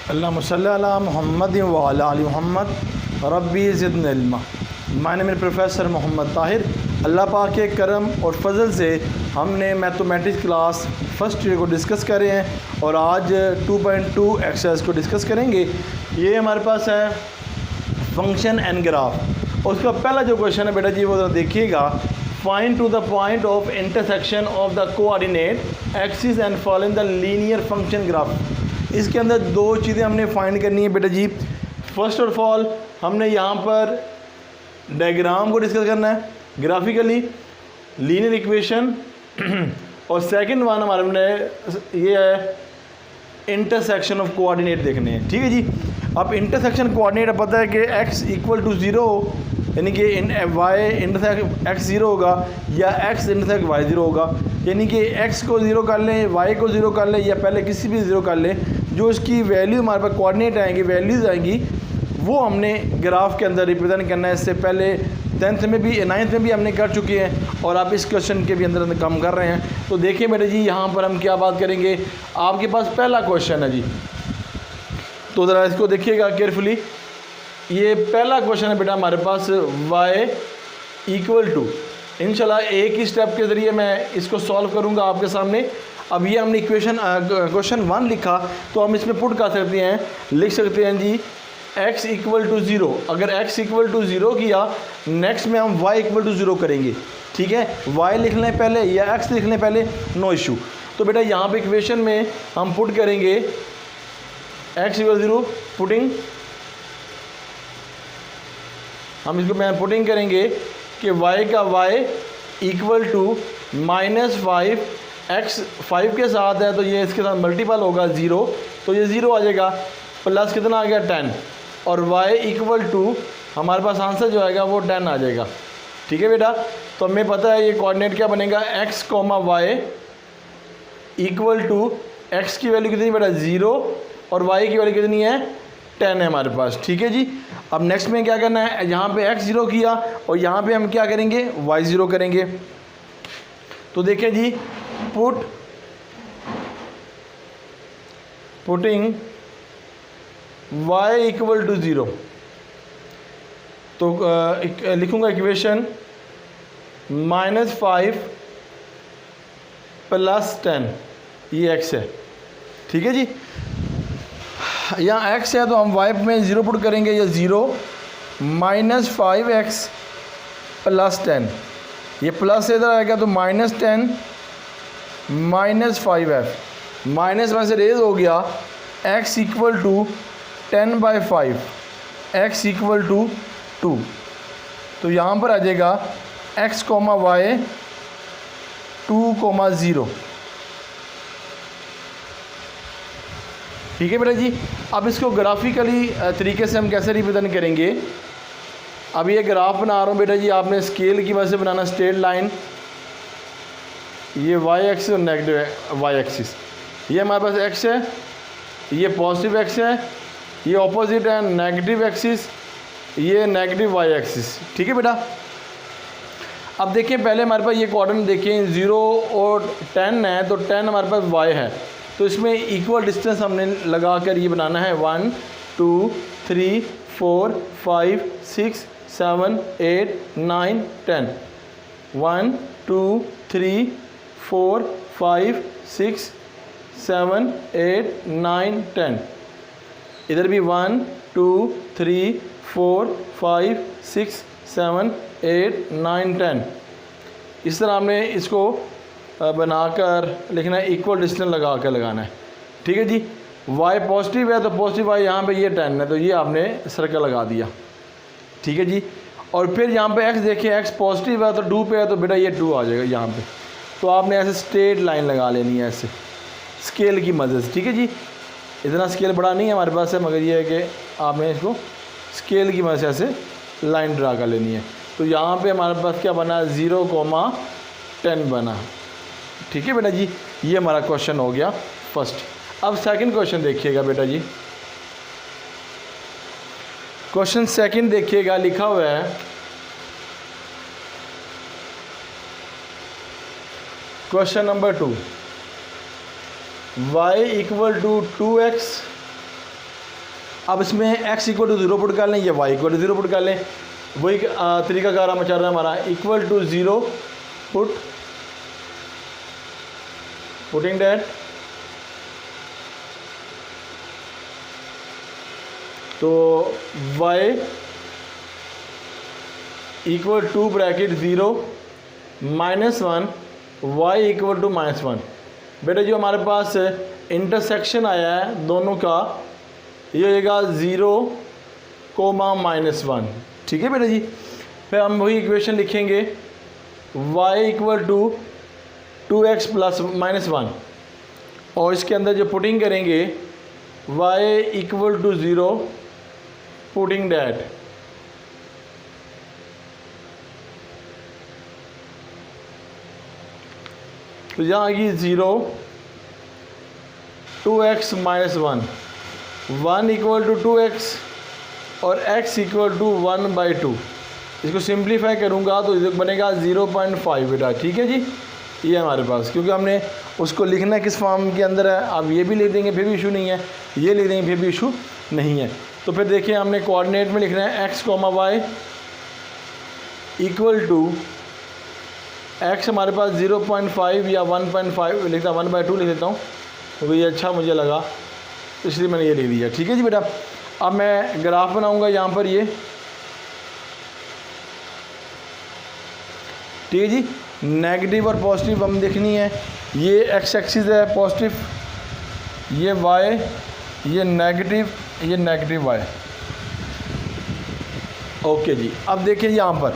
अल्लाहुम्मा सल्ली अला मुहम्मद व अला आलि मुहम्मद रब्बी ज़िदनी इल्मा। My name is professor Mohammad Tahir. Allah पाक के करम और फजल से हमने मैथमेटिक्स क्लास फर्स्ट ईयर को डिस्कस कर रहे हैं और आज 2.2 एक्सरसाइज को डिस्कस करेंगे। ये हमारे पास है फंक्शन एंड ग्राफ। उसका पहला जो क्वेश्चन है बेटा जी वो देखिएगा। Find to the point of intersection of the coordinate axis and following the linear function graph. इसके अंदर दो चीज़ें हमने फाइंड करनी है बेटा जी। फर्स्ट ऑफ ऑल हमने यहाँ पर डायग्राम को डिस्कस करना है ग्राफिकली, लीनियर इक्वेशन और सेकंड वन हमारे में ये है इंटरसेक्शन ऑफ कोऑर्डिनेट देखने हैं। ठीक है जी। अब इंटरसेक्शन कोऑर्डिनेट पता है कि x इक्वल टू 0 यानी कि y इंटरसेक्ट x 0 होगा या x इंटरसेक्ट y 0 होगा, यानी कि x को 0 कर लें, y को 0 कर लें या पहले किसी भी 0 कर लें। जो इसकी वैल्यू हमारे पास कोऑर्डिनेट आएंगी, वैल्यूज़ आएंगी, वो हमने ग्राफ के अंदर रिप्रेजेंट करना है। इससे पहले 10th में भी 9th में भी हमने कर चुके हैं और आप इस क्वेश्चन के भी अंदर काम कर रहे हैं। तो देखिए बेटे जी यहाँ पर हम क्या बात करेंगे। आपके पास पहला क्वेश्चन है जी, तो ज़रा इसको देखिएगा केयरफुली। ये पहला क्वेश्चन है बेटा हमारे पास y इक्वल टू, इंशाल्लाह एक ही स्टेप के ज़रिए मैं इसको सॉल्व करूँगा आपके सामने। अब ये हमने क्वेश्चन 1 लिखा तो हम इसमें पुट कर सकते हैं, लिख सकते हैं जी x इक्वल टू 0। अगर x इक्वल टू 0 किया, नेक्स्ट में हम y इक्वल टू 0 करेंगे। ठीक है, y लिख लें पहले या x लिख लें पहले, नो इशू। तो बेटा यहाँ पे इक्वेशन में हम पुट करेंगे x इक्वल 0, पुटिंग हम इसको मैं पुटिंग करेंगे कि y का y इक्वल टू -5, x 5 के साथ है तो ये इसके साथ मल्टीपल होगा 0, तो ये 0 आ जाएगा, प्लस कितना आ गया 10, और y इक्वल टू हमारे पास आंसर जो आएगा वो 10 आ जाएगा। ठीक है बेटा, तो हमें पता है ये कोऑर्डिनेट क्या बनेगा, x, y equal to x की वैल्यू कितनी बेटा 0 और y की वैल्यू कितनी है 10 है हमारे पास। ठीक है जी। अब नेक्स्ट में क्या करना है, यहाँ पे x 0 किया और यहाँ पे हम क्या करेंगे y 0 करेंगे। तो देखें जी, पुटिंग y इक्वल टू 0, तो लिखूँगा इक्वेशन -5 प्लस 10, ये x है। ठीक है जी। यहाँ x है तो हम y में 0 पुट करेंगे, या 0 -5x प्लस 10, ये प्लस इधर आएगा तो -10 -5f, माइनस में से रेज हो गया, x equal to 10/5, x equal to 2। तो यहाँ पर आ जाएगा x, y 2, 0। ठीक है बेटा जी। अब इसको ग्राफिकली तरीके से हम कैसे रिप्रेजेंट करेंगे। अब ये ग्राफ बना रहा हूँ बेटा जी, आपने स्केल की वजह से बनाना, स्ट्रेट लाइन, ये y एक्सिस और नेगेटिव y एक्सिस, ये हमारे पास x है, ये पॉजिटिव x है, ये ऑपोजिट है नेगेटिव एक्सिस, ये नेगेटिव y एक्सिस। ठीक है बेटा। अब देखिए पहले हमारे पास ये कोऑर्डिनेट देखिए 0 और 10 है, तो 10 हमारे पास y है, तो इसमें इक्वल डिस्टेंस हमने लगा कर ये बनाना है 1 2 3 4 5 6 7 8 9 10, 1 2 3 4 5 6 7 8 9 10, इधर भी 1 2 3 4 5 6 7 8 9 10। इस तरह हमने इसको बनाकर लिखना है, इक्वल डिस्टेंस लगा कर लगाना है। ठीक है जी। y पॉजिटिव है तो पॉजिटिव y यहाँ पे ये 10 है तो ये आपने सर्कल लगा दिया। ठीक है जी। और फिर यहाँ पे x देखिए, x पॉजिटिव है तो 2 पे है तो बेटा ये 2 आ जाएगा यहाँ पे, तो आपने ऐसे स्ट्रेट लाइन लगा लेनी है ऐसे स्केल की मदद से। ठीक है जी। इतना स्केल बड़ा नहीं है हमारे पास है, मगर ये है कि आपने इसको स्केल की मदद से ऐसे लाइन ड्रा कर लेनी है। तो यहाँ पे हमारे पास क्या बना, 0, 10 बना। ठीक है बेटा जी, ये हमारा क्वेश्चन हो गया फर्स्ट। अब सेकंड क्वेश्चन देखिएगा बेटा जी। क्वेश्चन सेकंड देखिएगा, लिखा हुआ है question number 2, y equal to 2x अब इसमें x इक्वल टू 0 पुट कर लें या y इक्वल टू 0 पुट कर लें। वही तरीकाकार हम चल रहा है हमारा, इक्वल टू 0 पुटिंग दैट, तो y equal to bracket 0 -1 y equal to -1। बेटा जो हमारे पास इंटरसेक्शन आया है दोनों का, ये होगा 0, -1। ठीक है बेटा जी। फिर हम वही इक्वेशन लिखेंगे, y equal to 2x plus -1, और इसके अंदर जो पुटिंग करेंगे y equal to 0 putting that, तो यहाँ आएगी 0 2x -1, 1 इक्वल टू 2x और x इक्वल टू 1/2। इसको सिंप्लीफाई करूँगा तो ये बनेगा 0.5 बेटा। ठीक है जी, ये हमारे पास, क्योंकि हमने उसको लिखना किस फॉर्म के अंदर है, आप ये भी लिख देंगे फिर भी इशू नहीं है, ये लिख देंगे फिर भी इशू नहीं है। तो फिर देखिए हमने कोऑर्डिनेट में लिखना है x, y equal to x हमारे पास 0.5 या 1.5 लिखता, 1/2 लिख देता हूँ, तो ये अच्छा मुझे लगा इसलिए मैंने ये लिख दिया। ठीक है जी बेटा। अब मैं ग्राफ बनाऊँगा यहाँ पर, ये ठीक है जी। नेगेटिव और पॉजिटिव हम देखनी है, ये एक्स एक्सिस है पॉजिटिव, ये वाई, ये नेगेटिव वाई। ओके जी। अब देखिए यहाँ पर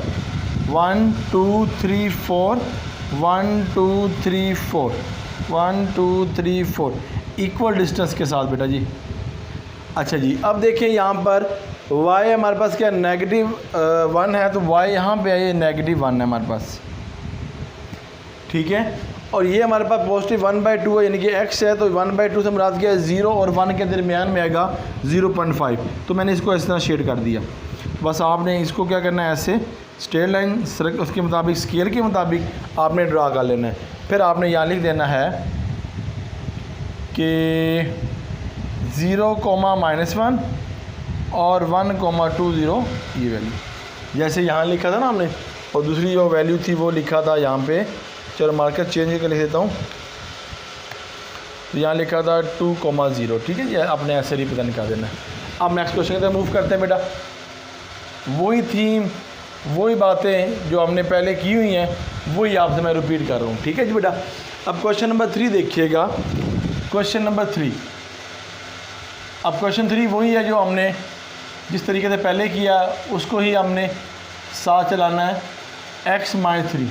1 2 3 4 1 2 3 4 1 2 3 4 इक्वल डिस्टेंस के साथ बेटा जी। अच्छा जी, अब देखिए यहाँ पर y हमारे पास क्या -1 है, तो y यहाँ पे है, ये -1 है हमारे पास। ठीक है, और ये हमारे पास पॉजिटिव 1/2 है, यानी कि x है, तो 1/2 से मुराद क्या है 0 और 1 के दरमियान में आएगा 0.5। तो मैंने इसको इस तरह शेड कर दिया। बस आपने इसको क्या करना है, ऐसे स्ट्रेट लाइन उसके मुताबिक, स्केल के मुताबिक आपने ड्रा कर लेना है। फिर आपने यहाँ लिख देना है कि 0, -1 और 1,20 ये वैल्यू, जैसे यहाँ लिखा था ना हमने, और दूसरी जो वैल्यू थी वो लिखा था यहाँ पे। चलो मार्कर चेंज करके लिख देता हूँ, तो यहाँ लिखा था 2,0। ठीक है जी, आपने ऐसे रिप्रेजेंट निकाल देना है। अब नेक्स्ट क्वेश्चन की तरफ मूव करते हैं बेटा। वही थीम, वही बातें जो हमने पहले की हुई हैं, वही आपसे मैं रिपीट कर रहा हूँ। ठीक है जी बेटा। अब क्वेश्चन नंबर 3 देखिएगा, क्वेश्चन नंबर 3। अब क्वेश्चन 3 वही है जो हमने जिस तरीके से पहले किया उसको ही हमने साथ चलाना है, x - 3।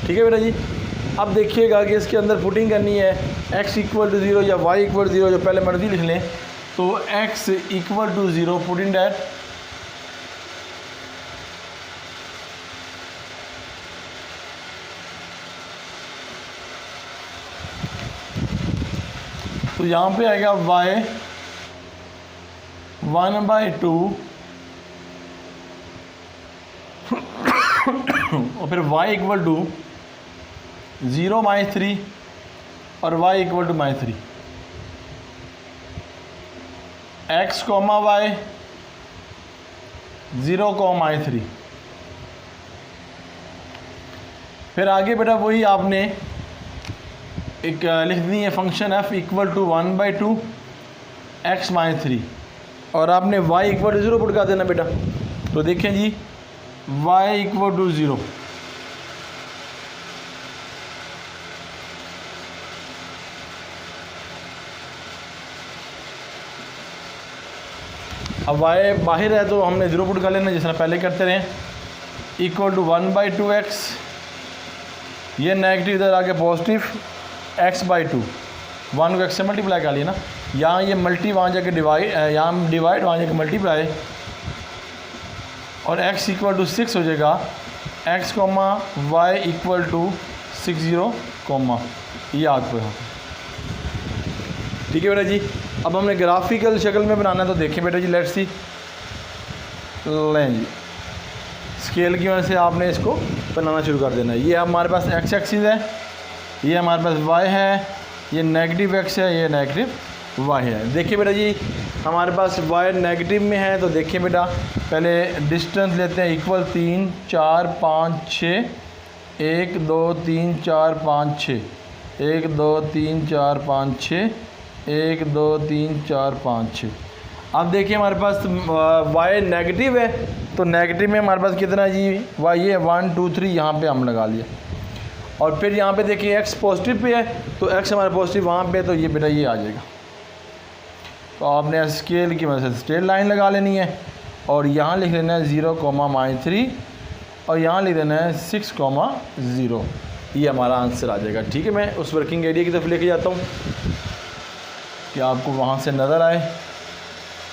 ठीक है बेटा जी। अब देखिएगा कि इसके अंदर पुटिंग करनी है, x इक्वल टू 0 या y इक्वल टू 0, जो पहले मर्जी लिख लें, तो x equal to 0 putting that, तो यहाँ पे आएगा y 1/2 और फिर y इक्वल टू 0 - 3 और y equal to -3, x, y 0, -3। फिर आगे बेटा वही आपने एक लिख दी है function f equal to 1/2 x - 3, और आपने y इक्वल टू 0 पुट कर देना बेटा। तो देखें जी, y इक्वल टू 0, अब y बाहर है तो हमने 0 पुट कर लेना, जिस तरह पहले करते रहे। इक्वल टू 1/2x, ये नेगेटिव इधर आके पॉजिटिव, x/2, 1 को x से मल्टीप्लाई कर लिया ना, यहाँ ये मल्टी वहाँ जाके डिवाइड, यहाँ डिवाइड वहाँ जाके मल्टीप्लाई, और x इक्वल टू 6 हो जाएगा, x, y इक्वल टू 60, ये याद पे हो। ठीक है बेटा जी। अब हमने ग्राफिकल शक्ल में बनाना है, तो देखें बेटा जी, लेट्स सी। लें जी, स्केल की वजह से आपने इसको बनाना शुरू कर देना है। ये हमारे पास x एक्सिस है, ये हमारे पास y है, ये नेगेटिव x है, ये नेगेटिव वाई है। देखिए बेटा जी हमारे पास वाई नेगेटिव में है, तो देखिए बेटा पहले डिस्टेंस लेते हैं इक्वल 3 4 5 6, 1 2 3 4 5 6, 1 2 3 4 5 6, 1 2 3 4 5 6। अब देखिए हमारे पास वाई नेगेटिव है, तो नेगेटिव में हमारे पास कितना जी वाई है 1 2 3, यहाँ पे हम लगा लिया। और फिर यहाँ पे देखिए एक्स पॉजिटिव पे है, तो एक्स हमारा पॉजिटिव वहाँ पे, तो ये बेटा ये आ जाएगा। तो आपने स्केल की मदद से स्ट्रेट लाइन लगा लेनी है और यहाँ लिख लेना है 0,-3 और यहाँ लिख देना है 6,0। ये हमारा आंसर आ जाएगा। ठीक है, मैं उस वर्किंग एरिया की तरफ लेके जाता हूँ कि आपको वहाँ से नज़र आए।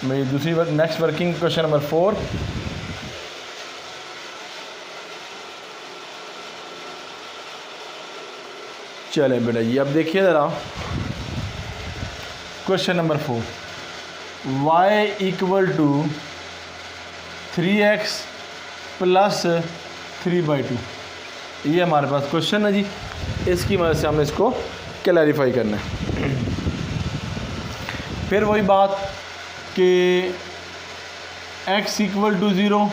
मेरी दूसरी नेक्स्ट वर्किंग क्वेश्चन नंबर 4। चले बेटा जी अब देखिए ज़रा क्वेश्चन नंबर 4, y = 3x + 3/2। ये हमारे पास क्वेश्चन है जी, इसकी मदद से हमने इसको क्लैरिफाई करना है। फिर वही बात कि x = 0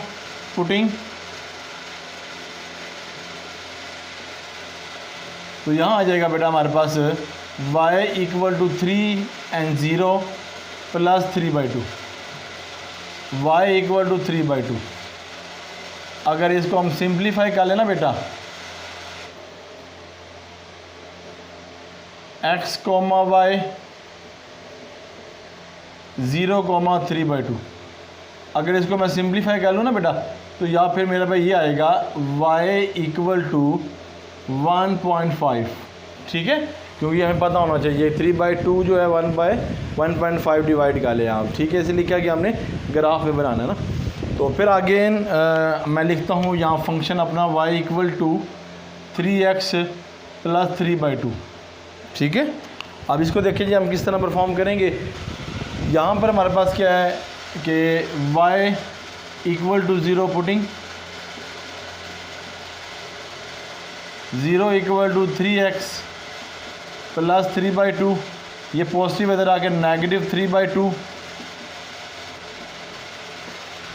पुटिंग, तो यहाँ आ जाएगा बेटा हमारे पास y = 3 and 0 + 3/2, y = 3/2। अगर इसको हम सिंप्लीफाई कर लेना बेटा x, y 0,3/2, अगर इसको मैं सिंप्लीफाई कर लूँ ना बेटा, तो या फिर मेरा भाई ये आएगा y = 1.5। ठीक है, क्योंकि हमें पता होना चाहिए 3/2 जो है 1/1.5 डिवाइड कर ले आप। ठीक है, इसलिए क्या कि हमने ग्राफ में बनाना है ना। तो फिर अगेन मैं लिखता हूँ यहाँ फंक्शन अपना y = 3x + 3/2। ठीक है, अब इसको देखिए जी हम किस तरह परफॉर्म करेंगे। यहाँ पर हमारे पास क्या है कि y = 0 पुटिंग, 0 = 3x + 3/2, ये पॉजिटिव इधर आके -3/2।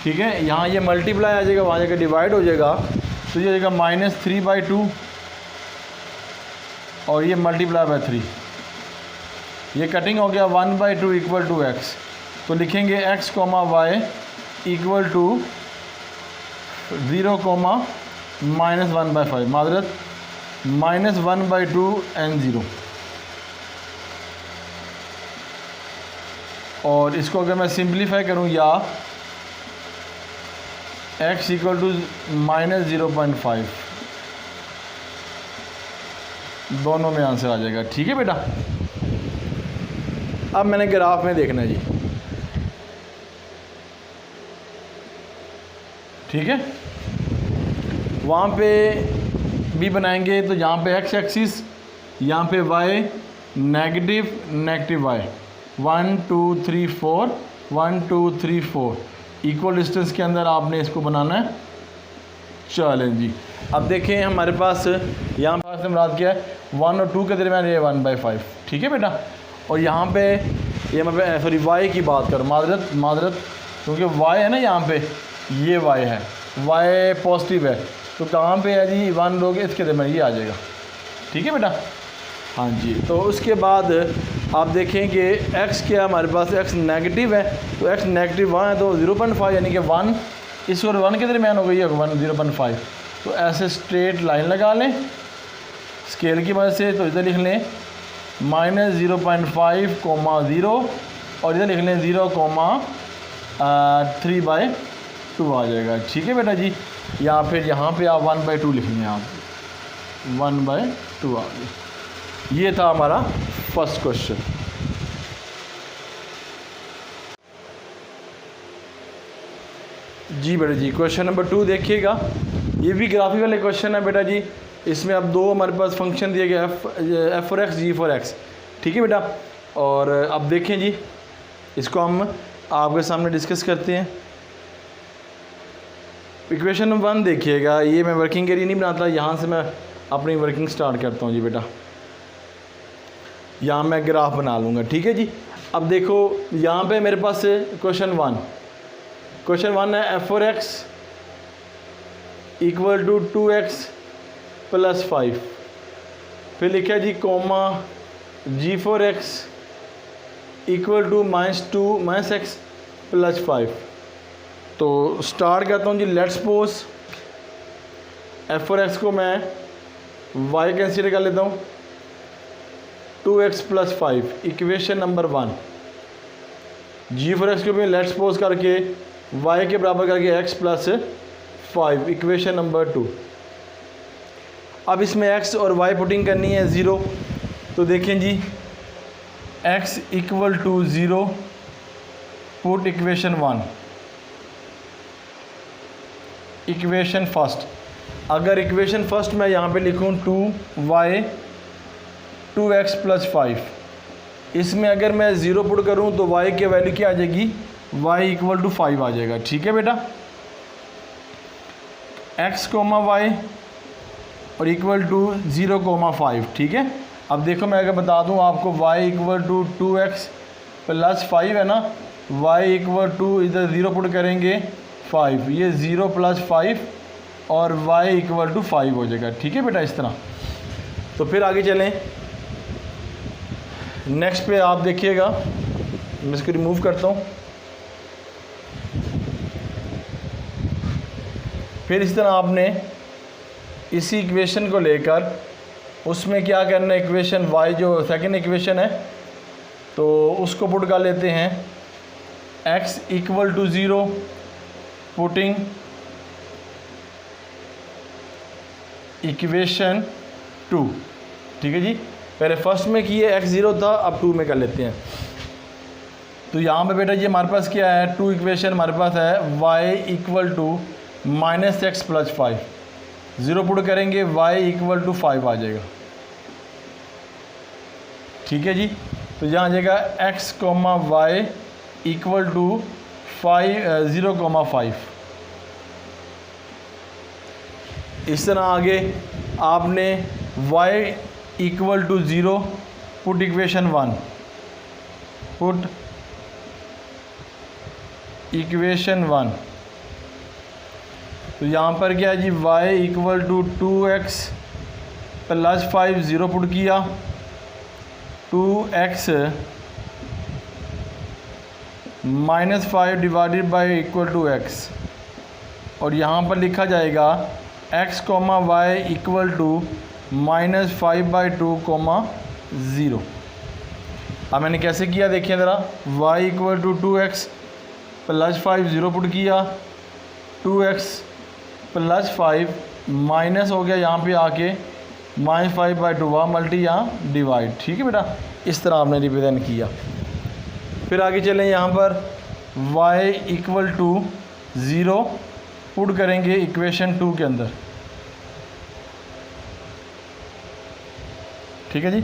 ठीक है, यहाँ ये मल्टीप्लाई आ जाएगा, वहाँ जाकर डिवाइड हो जाएगा, तो ये जाएगा -3/2 और ये मल्टीप्लाई बाय 3, ये कटिंग हो गया 1/2 = x। तो लिखेंगे x, y = 0, -1/5, मादरत -1/2 and 0। और इसको अगर मैं सिंप्लीफाई करूँ या x = -0.5, दोनों में आंसर आ जाएगा। ठीक है बेटा, अब मैंने ग्राफ में देखना है जी। ठीक है, वहाँ पे भी बनाएंगे, तो यहाँ पे x एक्सिस, यहाँ पे y negative y 1 2 3 4 1 2 3 4 equal distance के अंदर आपने इसको बनाना है। चलें जी, अब देखें हमारे पास यहाँ पास से मुराद क्या है 1 और 2 के दरमियान ये 1/5। ठीक है बेटा, और यहाँ पे ये मैं सॉरी y की बात करूँ, मादरत क्योंकि y है ना, यहाँ पे ये y है, y पॉजिटिव है, तो कहाँ पे है जी 1 लोगे इसके दरमियान ये आ जाएगा। ठीक है बेटा, हाँ जी। तो उसके बाद आप देखें कि x क्या हमारे पास x नेगेटिव है, तो x नेगेटिव वहाँ है, तो 0.5 यानी कि 1 इस और 1 के दरमियान हो गई है 0.5। तो ऐसे स्ट्रेट लाइन लगा लें स्केल की मदद से, तो इधर लिख लें -0.5, 0 और इधर लिख लें 0,3/2 आ जाएगा। ठीक है बेटा जी, या फिर यहाँ पे आप 1/2 लिख लें, आप 1/2 आ गया। ये था हमारा फर्स्ट क्वेश्चन। जी बेटा जी, क्वेश्चन नंबर 2 देखिएगा, ये भी ग्राफी वाले क्वेश्चन है बेटा जी। इसमें अब दो हमारे पास फंक्शन दिए गए f for x, g for x। ठीक है बेटा, और अब देखें जी, इसको हम आपके सामने डिस्कस करते हैं। इक्वेशन नंबर 1 देखिएगा, ये मैं वर्किंग एरिया नहीं बनाता, यहाँ से मैं अपनी वर्किंग स्टार्ट करता हूँ जी बेटा। यहाँ मैं ग्राफ बना लूँगा। ठीक है जी, अब देखो यहाँ पे मेरे पास क्वेश्चन 1 है f4x equal to 2x plus 5, फिर लिखा g comma g4x equal to -2 - x plus 5। तो स्टार्ट करता हूँ जी। लेट्स सपोज f4x को मैं y कंसीडर कर लेता हूँ 2x plus 5, equation number 1। g4x को भी लेट्स सपोज करके y के बराबर करके x प्लस 5, इक्वेशन नंबर 2। अब इसमें x और y पुटिंग करनी है 0, तो देखें जी x equal to 0 put equation 1, equation first. अगर इक्वेशन फर्स्ट मैं यहाँ पे लिखूँ 2x प्लस 5, इसमें अगर मैं 0 पुट करूँ तो y की वैल्यू क्या आ जाएगी, y इक्वल टू 5 आ जाएगा। ठीक है बेटा, x कोमा y और इक्वल टू 0,5। ठीक है, अब देखो मैं अगर बता दूँ आपको y equal to 2x plus 5 है ना, y इक्वल टू इधर 0 पुट करेंगे 5, ये 0 प्लस 5 और y इक्वल टू 5 हो जाएगा। ठीक है बेटा, इस तरह। तो फिर आगे चलें, नेक्स्ट पे आप देखिएगा, मैं इसको रिमूव करता हूँ। फिर इस तरह आपने इसी इक्वेशन को लेकर उसमें क्या करना है, इक्वेशन y जो सेकंड इक्वेशन है तो उसको पुट कर लेते हैं x equal to 0 putting equation 2। ठीक है जी, पहले फर्स्ट में किए x 0 था, अब 2 में कर लेते हैं। तो यहाँ पे बेटा ये हमारे पास क्या है, 2 इक्वेशन हमारे पास है y equal to -x plus 5, 0 put करेंगे y इक्वल टू 5 आ जाएगा। ठीक है जी, तो यहाँ आ जाएगा x comma y equal to 0,5। इस तरह आगे आपने y equal to 0 put equation 1, put equation 1। तो यहाँ पर क्या है जी, y equal to 2x plus 5, 0 put किया, 2x minus 5 divided by equal to x, और यहाँ पर लिखा जाएगा x comma y equal to -5/2 0। अब मैंने कैसे किया देखिए ज़रा, y equal to 2x plus 5 0 put किया, 2x प्लस 5 माइनस हो गया यहाँ पे आके -5/2 हुआ, मल्टी यहाँ डिवाइड। ठीक है बेटा, इस तरह आपने रिप्रेजेंट किया। फिर आगे चलें, यहाँ पर y इक्वल टू 0 पुट करेंगे इक्वेशन 2 के अंदर। ठीक है जी,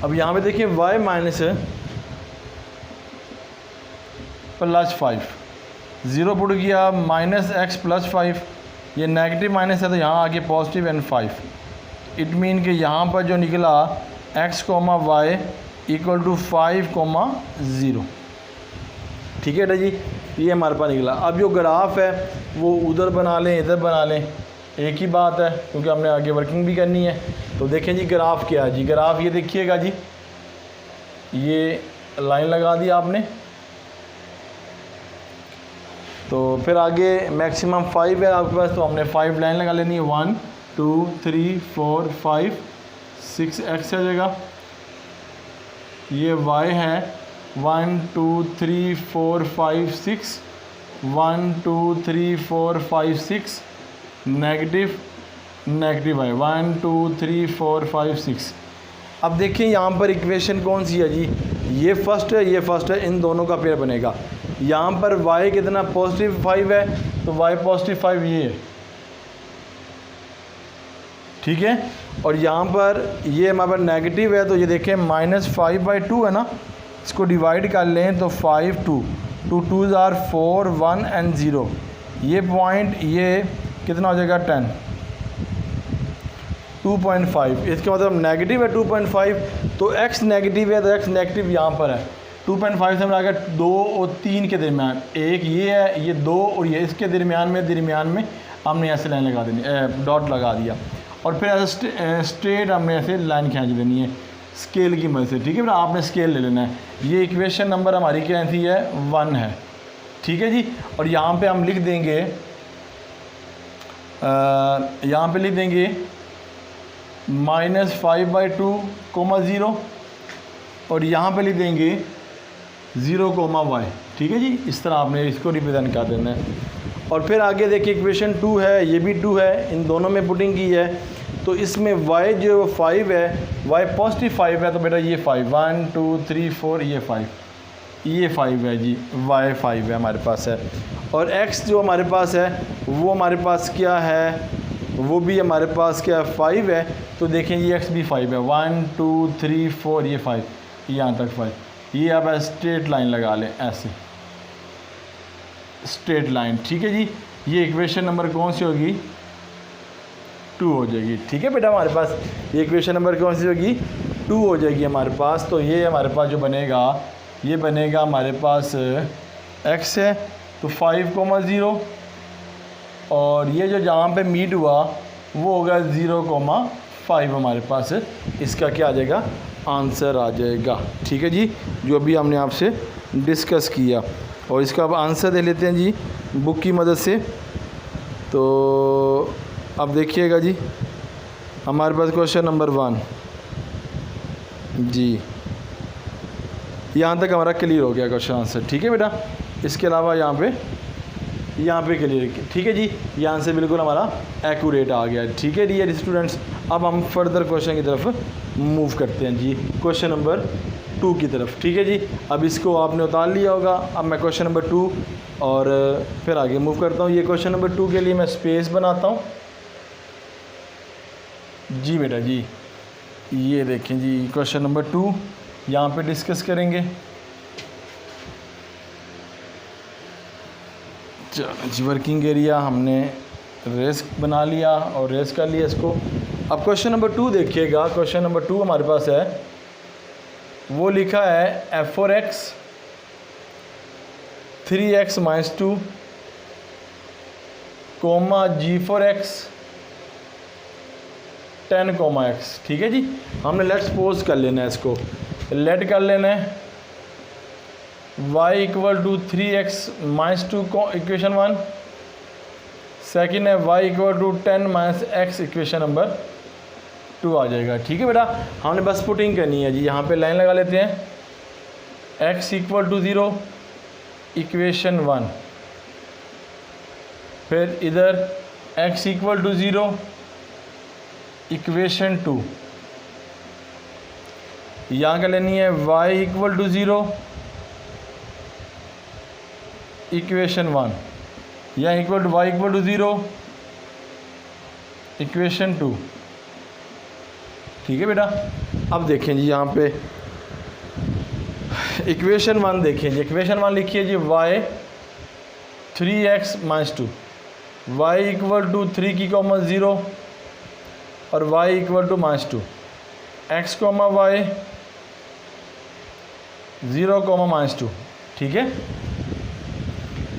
अब यहाँ पे देखिए y माइनस प्लस 5 0 पुट किया, -x प्लस 5, ये नेगेटिव माइनस है तो यहाँ आके पॉजिटिव एंड 5। इट मीन कि यहाँ पर जो निकला x comma y equal to 5,0। ठीक है बेटा जी, ये हमारे पास निकला। अब जो ग्राफ है वो उधर बना लें इधर बना लें, एक ही बात है, क्योंकि हमने आगे वर्किंग भी करनी है। तो देखें जी ग्राफ क्या है जी, ग्राफ ये देखिएगा जी, ये लाइन लगा दी आपने। तो फिर आगे मैक्सिमम 5 है आपके पास, तो हमने 5 लाइन लगा लेनी है। 1 2 3 4 5 6 x आ जाएगा, ये y है 1 2 3 4 5 6 1 2 3 4 5 6 नेगेटिव नेगेटिव है 1 2 3 4 5 6। अब देखिए यहाँ पर इक्वेशन कौन सी है जी, ये फर्स्ट है ये फर्स्ट है, इन दोनों का पेयर बनेगा। यहाँ पर y कितना पॉजिटिव 5 है, तो y पॉजिटिव 5 ये है। ठीक है, और यहाँ पर ये हमारे पास नेगेटिव है, तो ये देखें -5/2 है ना, इसको डिवाइड कर लें तो 5 2 2 2s are 4 1 and 0, ये पॉइंट ये कितना हो जाएगा 10। 2.5, इसका मतलब नेगेटिव है 2.5, तो x नेगेटिव है तो x नेगेटिव यहाँ पर है। 2.5 से हमें आ गया 2 और 3 के दरमियान, एक ये है, ये 2 और ये इसके दरमियान में हमने ऐसे लाइन लगा देनी, डॉट लगा दिया, और फिर ऐसे स्ट्रेट हमने ऐसे लाइन खींच देनी है स्केल की मदद से। ठीक है बेटा, आपने स्केल ले लेना है। ये इक्वेशन नंबर हमारी क्या सी है 1 है। ठीक है जी, और यहाँ पे हम लिख देंगे, यहाँ पे लिख देंगे -5/2, 0, और यहाँ पे लिख देंगे 0, y। ठीक है जी, इस तरह आपने इसको रिप्रेजेंट कर देना है। और फिर आगे देखिए इक्वेशन 2 है, ये भी 2 है, इन दोनों में पुटिंग की है, तो इसमें y जो 5 है, y पॉजिटिव 5 है, तो बेटा ये 5, 1 2 3 4, ये 5 है जी, y 5 है हमारे पास है। और x जो हमारे पास है वो हमारे पास क्या है, वो भी हमारे पास क्या 5 है, तो देखें ये x भी 5 है, 1 2 3 4, ये 5, यहाँ तक 5। ये आप स्ट्रेट लाइन लगा लें, ऐसे स्ट्रेट लाइन। ठीक है जी, ये इक्वेशन नंबर कौन सी होगी 2 हो जाएगी। ठीक है बेटा, हमारे पास ये इक्वेशन नंबर कौन सी होगी 2 हो जाएगी हमारे पास। तो ये हमारे पास जो बनेगा, ये बनेगा हमारे पास x है तो 5, 0, और ये जो जहाँ पे मीट हुआ वो होगा 0,5 हमारे पास इसका क्या आ जाएगा आंसर आ जाएगा। ठीक है जी, जो अभी हमने आपसे डिस्कस किया, और इसका अब आंसर दे लेते हैं जी बुक की मदद से। तो अब देखिएगा जी, हमारे पास क्वेश्चन नंबर 1 जी, यहाँ तक हमारा क्लियर हो गया क्वेश्चन आंसर। ठीक है बेटा, इसके अलावा यहाँ पे क्लियर। ठीक है जी, यहाँ से बिल्कुल हमारा एक्यूरेट आ गया। ठीक है डियर स्टूडेंट्स, अब हम फर्दर क्वेश्चन की तरफ मूव करते हैं जी, क्वेश्चन नंबर 2 की तरफ। ठीक है जी, अब इसको आपने उतार लिया होगा। अब मैं क्वेश्चन नंबर 2 और फिर आगे मूव करता हूँ। ये क्वेश्चन नंबर 2 के लिए मैं स्पेस बनाता हूँ जी बेटा जी। ये देखें जी, क्वेश्चन नंबर 2 यहाँ पे डिस्कस करेंगे। चलो जी, वर्किंग एरिया हमने रेस बना लिया और रेस कर लिया इसको। अब क्वेश्चन नंबर 2 देखिएगा। क्वेश्चन नंबर 2 हमारे पास है, वो लिखा है f4x 3x - 2, g4x 10, x। ठीक है जी, हमने लेट सपोज कर लेना है इसको, लेट कर लेना है y = 3x - 2 इक्वेशन 1, सेकेंड है y = 10 - x इक्वेशन नंबर 2 आ जाएगा। ठीक है बेटा, हमने बस पुटिंग करनी है जी। यहाँ पे लाइन लगा लेते हैं, x = 0 इक्वेशन 1, फिर इधर x = 0 इक्वेशन 2, यहाँ का लेनी है y = 0 इक्वेशन 1, यहाँ y = 0 इक्वेशन 2। ठीक है बेटा, अब देखें जी, यहाँ पे इक्वेशन 1 देखें जी। इक्वेशन 1 लिखिए जी, y 3x - 2, y = 3, 0 और y = -2, x, y 0, -2। ठीक है,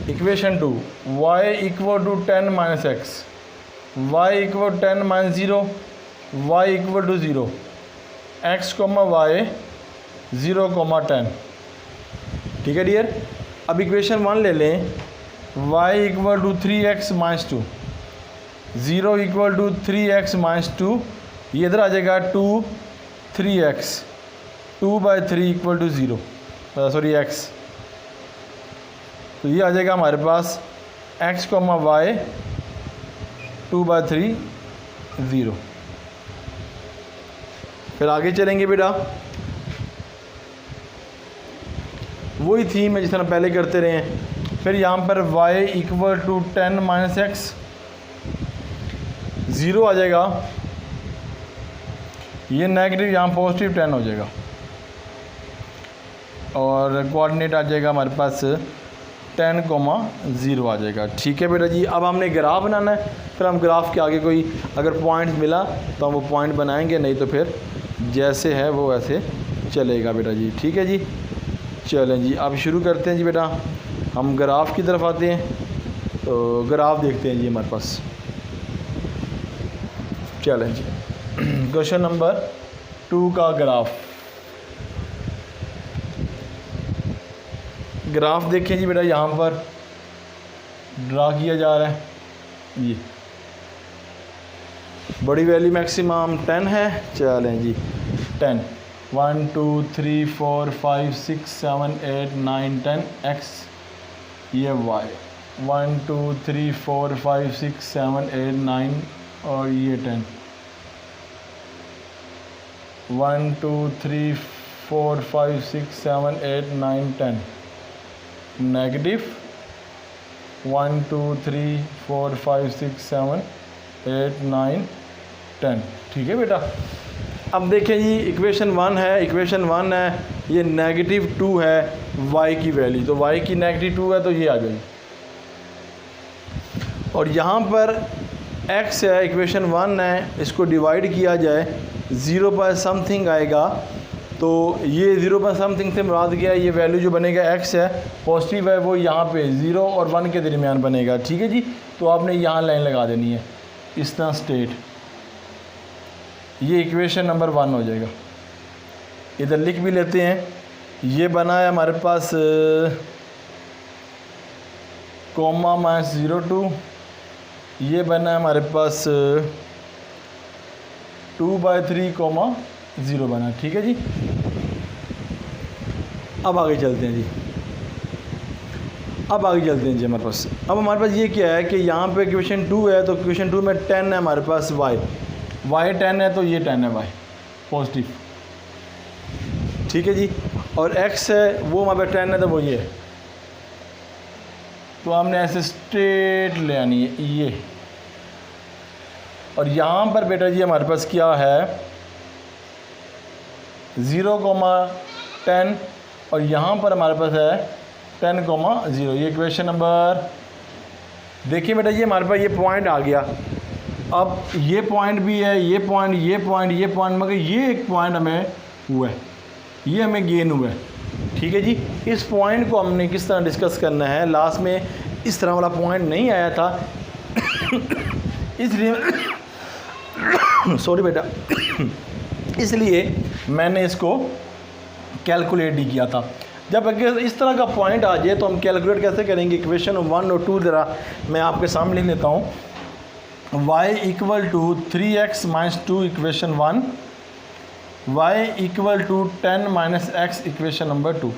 equation 2 y = 10 - x, y = 10 - 0, y = 0, x, y 0, 10। ठीक है डियर, अब इक्वेशन 1 ले लें, y = 3x - 2, 0 = 3x - 2, ये इधर आ जाएगा 2 3x, 2/3 = 0, सॉरी x, तो ये आ जाएगा हमारे पास x, y 2/3 0। फिर आगे चलेंगे बेटा, वही थीम है जिस तरह पहले करते रहे हैं। फिर यहाँ पर y = 10 - x, 0 आ जाएगा, ये नेगेटिव यहाँ पॉजिटिव 10 हो जाएगा, और कोऑर्डिनेट आ जाएगा हमारे पास 10,0 आ जाएगा। ठीक है बेटा जी। अब हमने ग्राफ बनाना है, फिर हम ग्राफ के आगे कोई अगर पॉइंट मिला तो हम वो पॉइंट बनाएंगे, नहीं तो फिर जैसे है वो वैसे चलेगा बेटा जी। ठीक है जी। चलें जी, अब शुरू करते हैं जी बेटा। हम ग्राफ की तरफ आते हैं, तो ग्राफ देखते हैं जी हमारे पास। चलें जी, क्वेश्चन नंबर 2 का ग्राफ देखें जी बेटा। यहाँ पर ड्रा किया जा रहा है, ये बड़ी वैल्यू मैक्सिमम 10 है। चलें जी, 10 1 2 3 4 5 6 7 8 9 10 x, ये y 1 2 3 4 5 6 7 8 9 और ये 10 1 2 3 4 5 6 7 8 9 10 नेगेटिव 1 2 3 4 5 6 7 8 9 10। ठीक है बेटा। अब देखें जी, इक्वेशन 1 है, इक्वेशन 1 है, ये -2 है y की वैल्यू, तो y की -2 है तो ये आ जाएगी। और यहाँ पर x है, इक्वेशन 1 है, इसको डिवाइड किया जाए 0 पर समथिंग आएगा, तो ये 0 पर समथिंग से मुराद क्या है, ये वैल्यू जो बनेगा x है पॉजिटिव है, वो यहाँ पे 0 और 1 के दरमियान बनेगा। ठीक है जी। तो आपने यहाँ लाइन लगा देनी है इस तरह स्टेट, ये इक्वेशन नंबर 1 हो जाएगा। इधर लिख भी लेते हैं, ये बना है हमारे पास कोमा -02, ये बना है हमारे पास 2/3, 0 बना। ठीक है जी। अब आगे चलते हैं जी, अब आगे चलते हैं जी हमारे पास। अब हमारे पास ये क्या है कि यहाँ पे इक्वेशन 2 है, तो इक्वेशन 2 में 10 है हमारे पास, y 10 है तो ये 10 है y पॉजिटिव। ठीक है जी। और x है वो हमारे पास 10 है तो वो ये है, तो हमने ऐसे स्ट्रेट ले आनी है ये। और यहाँ पर बेटा जी हमारे पास क्या है 0,10 और यहाँ पर हमारे पास है 10,0। ये इक्वेशन नंबर, देखिए बेटा ये हमारे पास ये पॉइंट आ गया। अब ये पॉइंट भी है, ये पॉइंट, ये पॉइंट, ये पॉइंट, मगर ये एक पॉइंट हमें हुआ है, ये हमें गेन हुआ है। ठीक है जी। इस पॉइंट को हमने किस तरह डिस्कस करना है, लास्ट में इस तरह वाला पॉइंट नहीं आया था इसलिए सॉरी बेटा इसलिए मैंने इसको कैलकुलेट ही किया था। जब अगर इस तरह का पॉइंट आ जाए तो हम कैलकुलेट कैसे करेंगे। इक्वेशन 1 और 2 ज़रा मैं आपके सामने लिख लेता हूँ। y = 3x - 2 equation 1, y = 10 - x equation number 2।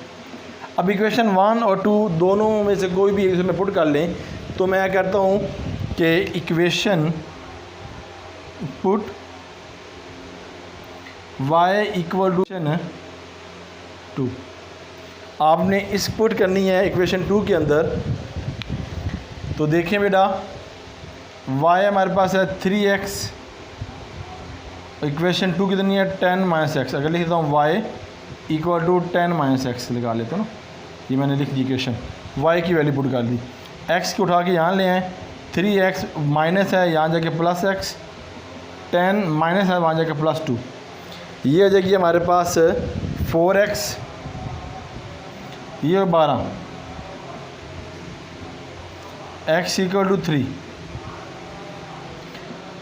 अब इक्वेशन 1 और 2 दोनों में से कोई भी इसमें पुट कर लें, तो मैं कहता हूँ कि इक्वेशन पुट y = 2, आपने इस पुट करनी है इक्वेशन 2 के अंदर। तो देखें बेटा y हमारे पास है 3x, इक्वेशन 2 कितनी है 10 - x। अगर लिखता हूँ y = 10 - x लगा लेते हो ना, ये मैंने लिख दी इक्वेशन, y की वैल्यू पुट कर दी, x को उठा के यहाँ ले आए, 3x माइनस है यहाँ जाके प्लस x, 10 माइनस है वहाँ जाके +2, ये हो जाएगी हमारे पास 4x, ये 12, x = 3।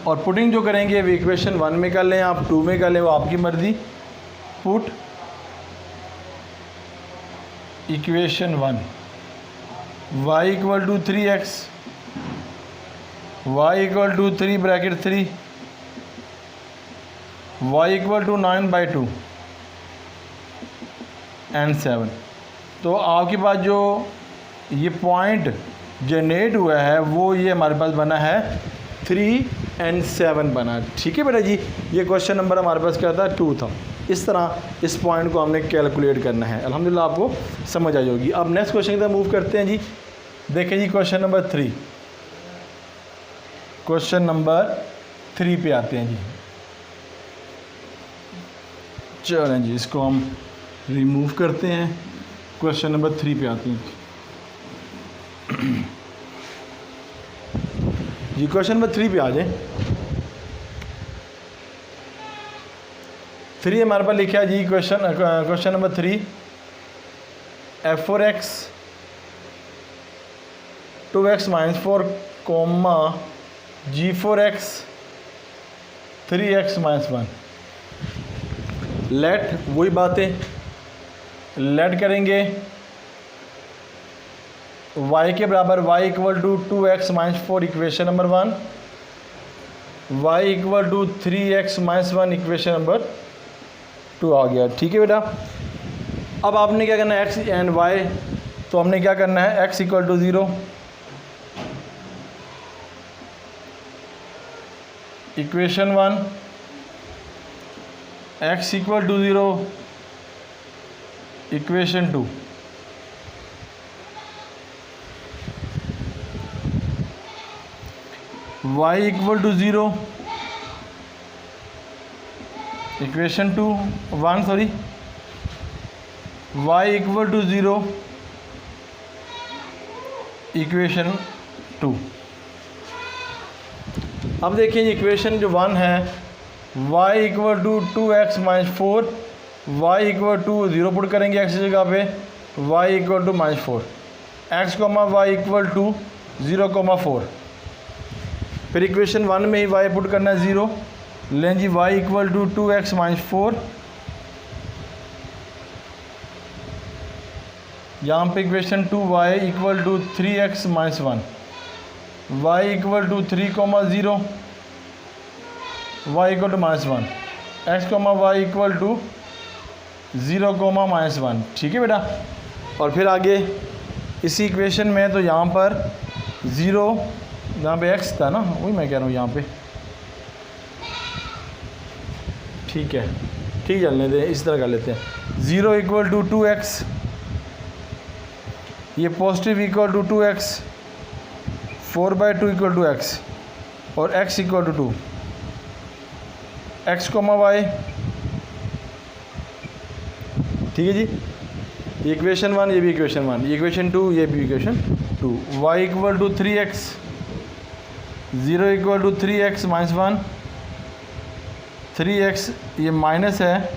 और पुटिंग जो करेंगे वो इक्वेशन 1 में कर लें, आप 2 में कर लें, वो आपकी मर्ज़ी। Put equation 1 y = 3x, y = 3 bracket 3, y = 9/2 and 7। तो आपके पास जो ये पॉइंट जनरेट हुआ है वो ये हमारे पास बना है 3 और 7 बना। ठीक है बेटा जी। ये क्वेश्चन नंबर हमारे पास क्या था 2 था। इस तरह इस पॉइंट को हमने कैलकुलेट करना है। अल्हम्दुलिल्लाह आपको समझ आ जाएगी। अब नेक्स्ट क्वेश्चन की तरफ मूव करते हैं जी। देखें जी क्वेश्चन नंबर 3, क्वेश्चन नंबर 3 पे आते हैं जी। चलें जी, इसको हम रिमूव करते हैं, क्वेश्चन नंबर 3 पे आते हैं। जी क्वेश्चन नंबर 3 पे आ जाए। 3 हमारे पास लिखा है जी question number 3, f4x 2x minus 4 comma g4x 3x minus 1। Let वही बातें लेट करेंगे y के बराबर y equal to 2x minus 4 equation number 1, y equal to 3x minus 1 equation number 2 आ गया। ठीक है बेटा, अब आपने क्या करना है x एंड y, तो हमने क्या करना है x equal to 0, equation 1, x equal to 0, equation 2। y equal to 0, equation 1 sorry, y equal to 0, equation 2। अब देखिए इक्वेशन जो 1 है, y equal to 2x minus 4, y equal to 0 put करेंगे x की जगह पे, y equal to minus 4, x comma y equal to 0,4। फिर equation 1 में ही y पुट करना है 0, लें जी y equal to 2x minus 4, यहाँ पे equation 2 y equal to 3x minus 1, y equal to 3,0, y equal to minus 1, x comma y equal to 0, minus 1। ठीक है बेटा, और फिर आगे इसी इक्वेशन में तो यहाँ पर 0, यहाँ पे x था ना, वही मैं कह रहा हूँ यहाँ पे। ठीक है, ठीक चलने दें, इस तरह कर लेते हैं। 0 इक्वल टू 2x, ये positive equal to 2x, 4/2 equal to x, और x equal to 2, x comma y। ठीक है जी, ये इक्वेशन 1, ये भी इक्वेशन 1, ये इक्वेशन 2, ये भी equation 2। y equal to 3x, 0 equal to 3x minus 1, 3x ये माइनस है,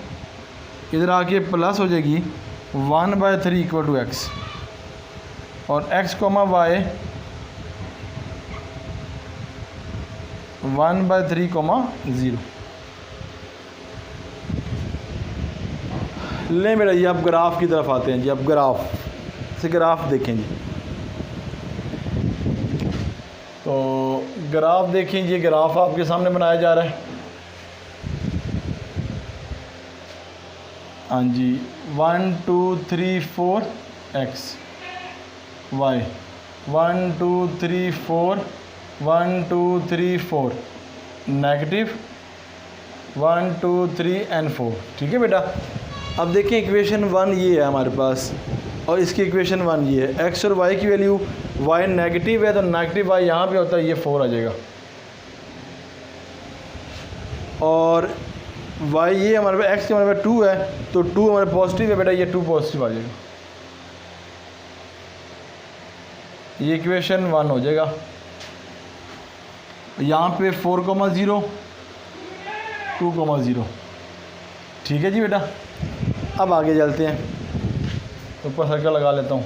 इधर आके प्लस हो जाएगी, 1/3 इक्वल टू x, और x कोमा y 1/3, 0। लें बेटा, ये आप ग्राफ की तरफ आते हैं जी। अब ग्राफ से ग्राफ देखें जी, तो ग्राफ देखें जी, ग्राफ आपके सामने बनाया जा रहा है। हाँ जी, 1 2 3 4 x y, 1 2 3 4, 1 2 3 4 नेगेटिव, 1 2 3 एंड 4। ठीक है बेटा, अब देखें इक्वेशन 1 ये है हमारे पास, और इसकी इक्वेशन 1 ये है। x और y की वैल्यू, y नेगेटिव है तो नेगेटिव y यहाँ पे होता है, ये 4 आ जाएगा, और y ये हमारे पास x के हमारे पास 2 है, तो 2 हमारे पॉजिटिव है बेटा, ये 2 पॉजिटिव आ जाएगा, ये इक्वेशन 1 हो जाएगा। यहाँ पे 4,0, 2,0। ठीक है जी बेटा, अब आगे चलते हैं, ऊपर सर्कल लगा लेता हूँ।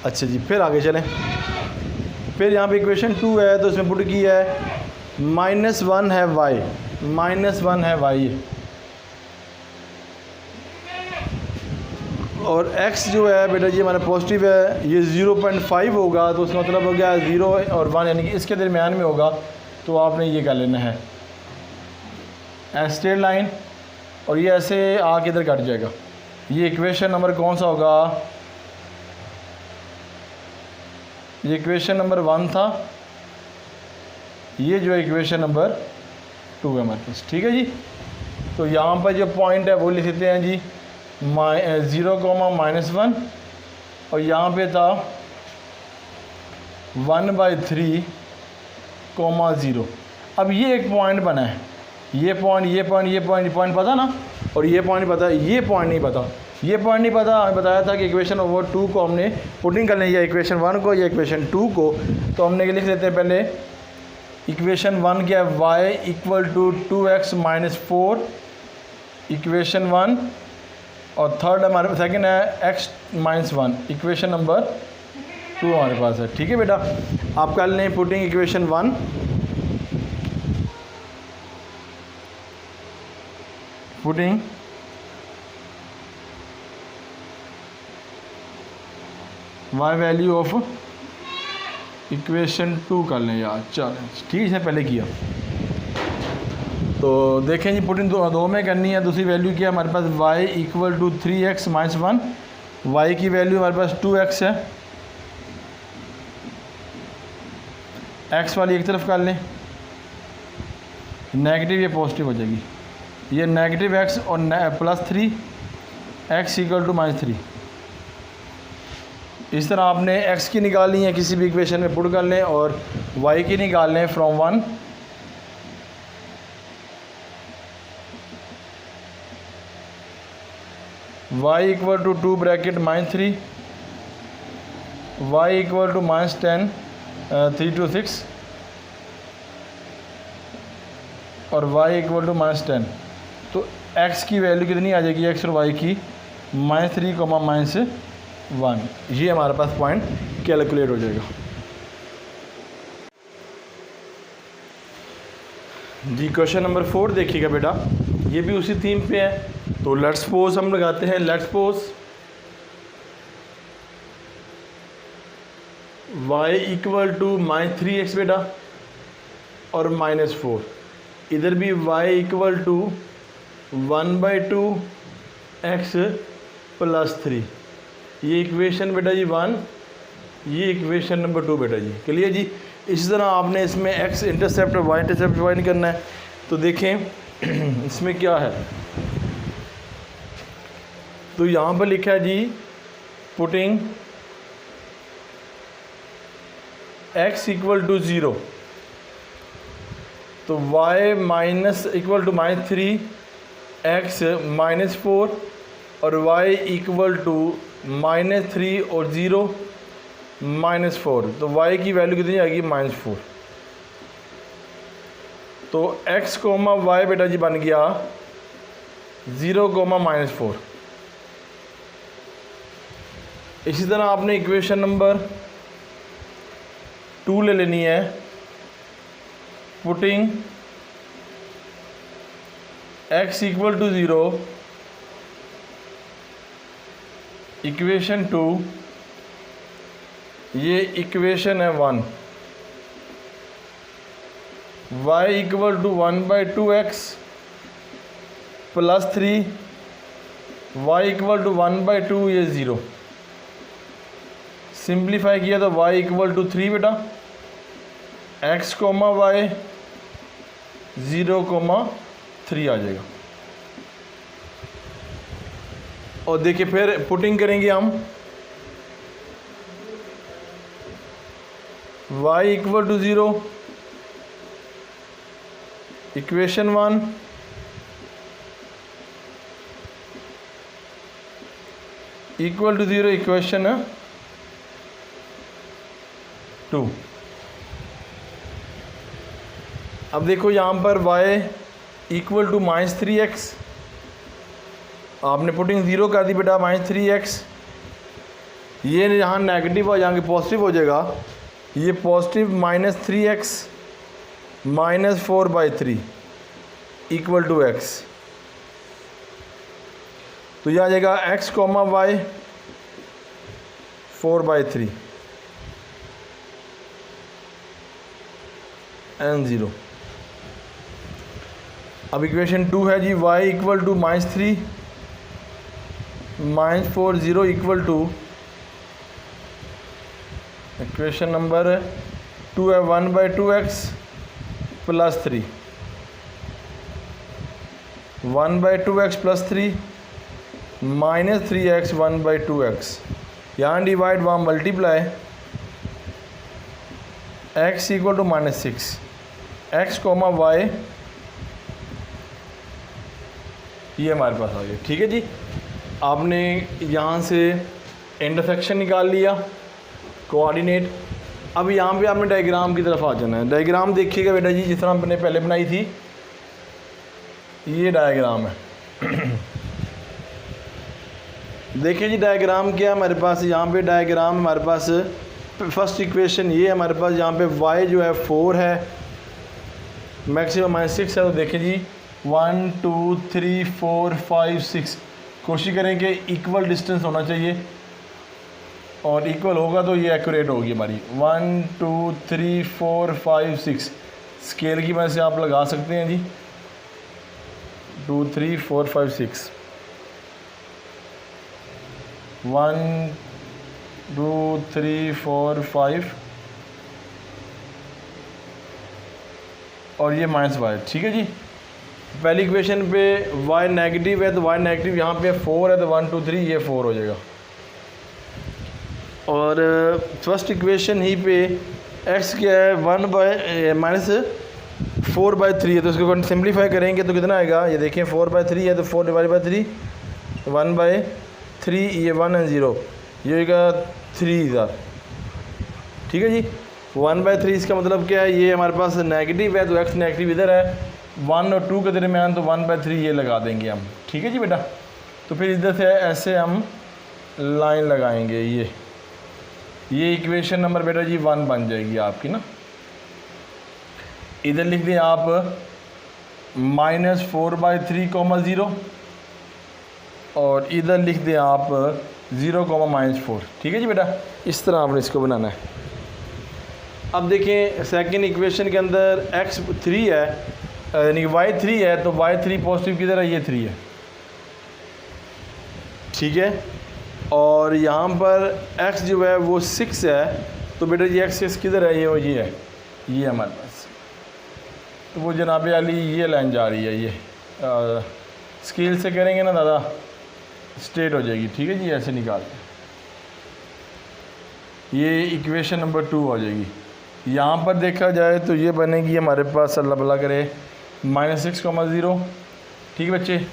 अच्छा जी, फिर आगे चलें। फिर यहाँ पे इक्वेशन 2 है, तो इसमें पुट की है -1 है y, -1 है y, और x जो है बेटा ये हमारा पॉजिटिव है, ये 0.5 होगा, तो उसका मतलब हो गया 0 और 1 यानी कि इसके दरमियान में होगा, तो आपने ये कर लेना है स्ट्रेट लाइन, और ये ऐसे आके इधर कट जाएगा। ये इक्वेशन नंबर कौन सा होगा, ये इक्वेशन नंबर 1 था, ये जो है इक्वेशन नंबर 2 है हमारे पास। ठीक है जी, तो यहाँ पर जो पॉइंट है वो लिख देते हैं जी 0,-1, और यहाँ पे था 1/3,0। अब ये एक पॉइंट बना है, ये पॉइंट पता ना, और ये पॉइंट पता, ये पॉइंट नहीं पता, ये पॉइंट नहीं पता, हमें बताया था कि इक्वेशन ओवर 2 को हमने पुटिंग करनी है, इक्वेशन 1 को या इक्वेशन 2 को। तो हमने लिख लेते हैं पहले इक्वेशन 1 क्या है, y equal to 2x minus 4 equation 1, और थर्ड हमारे पास सेकेंड है x माइनस 1 इक्वेशन नंबर 2 हमारे पास है। ठीक है बेटा, आप कर लें putting equation 1, putting y value of equation 2 कर लें यार, चलें ठीक है, पहले किया। तो देखें जी पुटिंग दो में करनी है। दूसरी वैल्यू क्या है हमारे पास, y equal to 3x minus 1, y की वैल्यू हमारे पास 2x है, x वाली एक तरफ कर लें, नेगेटिव ये पॉजिटिव हो जाएगी, ये नेगेटिव x और plus 3 x equal to minus 3। इस तरह आपने x की निकालनी है, किसी भी इक्वेशन में पुट कर लें, और y की निकाल लें from 1। y equal to 2 bracket minus 3, y equal to minus 10 3 to 6, और y इक्वल टू माइनस 10। तो x की वैल्यू कितनी आ जाएगी, x और y की माइनस 3 माइनस 1, ये हमारे पास पॉइंट कैलकुलेट हो जाएगा। जी क्वेश्चन नंबर 4 देखिएगा बेटा, ये भी उसी थीम पे है। तो लेट्स सपोज हम लगाते हैं, let's suppose y equal to minus 3x बेटा और माइनस 4, इधर भी y equal to 1/2 x plus 3, ये इक्वेशन बेटा जी 1, ये इक्वेशन नंबर 2 बेटा जी, क्लियर जी। इसी तरह आपने इसमें x इंटरसेप्ट और y इंटरसेप्ट फाइंड करना है। तो देखें इसमें क्या है, तो यहाँ पर लिखा है जी पुटिंग x इक्वल टू 0, तो y minus equal to minus 3 x minus 4 और y इक्वल टू माइनस 3 और 0 माइनस 4, तो y की वैल्यू कितनी आएगी, माइनस 4। तो x कोमा y बेटा जी बन गया 0 कोमा माइनस 4। इसी तरह आपने इक्वेशन नंबर 2 ले लेनी है, putting x equal to 0 equation 2, ये इक्वेशन है 1, y equal to 1/2x plus 3, y equal to 1/2, ये 0। सिंप्लीफाई किया तो y इक्वल टू 3 बेटा, x कोमा y 0,3 आ जाएगा। और देखिए फिर पुटिंग करेंगे हम, y equal to 0 equation 1, equal to 0 equation 2। अब देखो यहाँ पर y equal to minus 3x, आपने पुटिंग 0 कर दी बेटा, माइनस 3x, ये यहाँ नेगेटिव हो जाएंगे पॉजिटिव हो जाएगा, ये positive minus 3x minus 4/3 equal to x। तो यह आ जाएगा x कोमा y 4/3 एन 0। अब इक्वेशन 2 है जी, y equal to minus 3 minus 4 0 equal to, equation number 2 है 1/2x plus 3, 1/2x plus 3 minus 3x 1/2x, यहाँ डिवाइड वहाँ multiply, x equal to minus 6, x comma y, ये हमारे पास आ गया। ठीक है जी, आपने यहाँ से इंटरसेक्शन निकाल लिया, कोऑर्डिनेट। अब यहाँ पे आपने डायग्राम की तरफ आ जाना है। डायग्राम देखिएगा बेटा जी, जिस तरह हमने पहले बनाई थी, ये डायग्राम है। देखिए जी डायग्राम क्या है हमारे पास। यहाँ पे डायग्राम हमारे पास फर्स्ट इक्वेशन ये है हमारे पास। यहाँ पे y जो है 4 है, मैक्सिमम -6 है। तो देखिए जी 1 2 3 4 5 6, कोशिश करें कि इक्वल डिस्टेंस होना चाहिए, और इक्वल होगा तो ये एक्यूरेट होगी हमारी। 1 2 3 4 5 6 स्केल की मदद से आप लगा सकते हैं जी। 2 3 4 5 6 1 2 3 4 5 और ये -y, ठीक है जी। पहली इक्वेशन पे y नेगेटिव है तो y नेगेटिव, यहाँ पे 4 है तो 1 2 3 ये 4 हो जाएगा। और फर्स्ट इक्वेशन ही पे x क्या है, 1/-4/3 है, तो इसको सिंप्लीफाई करेंगे तो कितना आएगा, ये देखें 4/3 है तो 4 डिवाइड बाई 3, 1/3, ये 1 और 0, ये होगा 3 इधर, ठीक है जी। 1/3 इसका मतलब क्या है, ये हमारे पास नेगेटिव है तो x नेगेटिव इधर है, 1 और 2 के दरमियान, तो 1/3 ये लगा देंगे हम, ठीक है जी बेटा। तो फिर इधर से ऐसे हम लाइन लगाएंगे, ये इक्वेशन नंबर बेटा जी 1 बन जाएगी आपकी ना। इधर लिख दें आप -4/3, 0 और इधर लिख दें आप 0, -4, ठीक है जी बेटा। इस तरह आपने इसको बनाना है। अब देखें सेकंड इक्वेशन के अंदर x 3 है, यानी y 3 है, तो y 3 पॉजिटिव किधर है, ये 3 है, ठीक है। और यहाँ पर x जो है वो 6 है, तो बेटा ये x किधर है, ये है, ये हमारे पास। तो वो जनाबे वाली ये लाइन जा रही है, ये स्केल से करेंगे ना दादा, स्ट्रेट हो जाएगी, ठीक है जी। ऐसे निकाल, ये इक्वेशन नंबर 2 हो जाएगी। यहाँ पर देखा जाए तो ये बनेगी हमारे पास, अल्लाह भला करे, -6, 0, ठीक है बच्चे।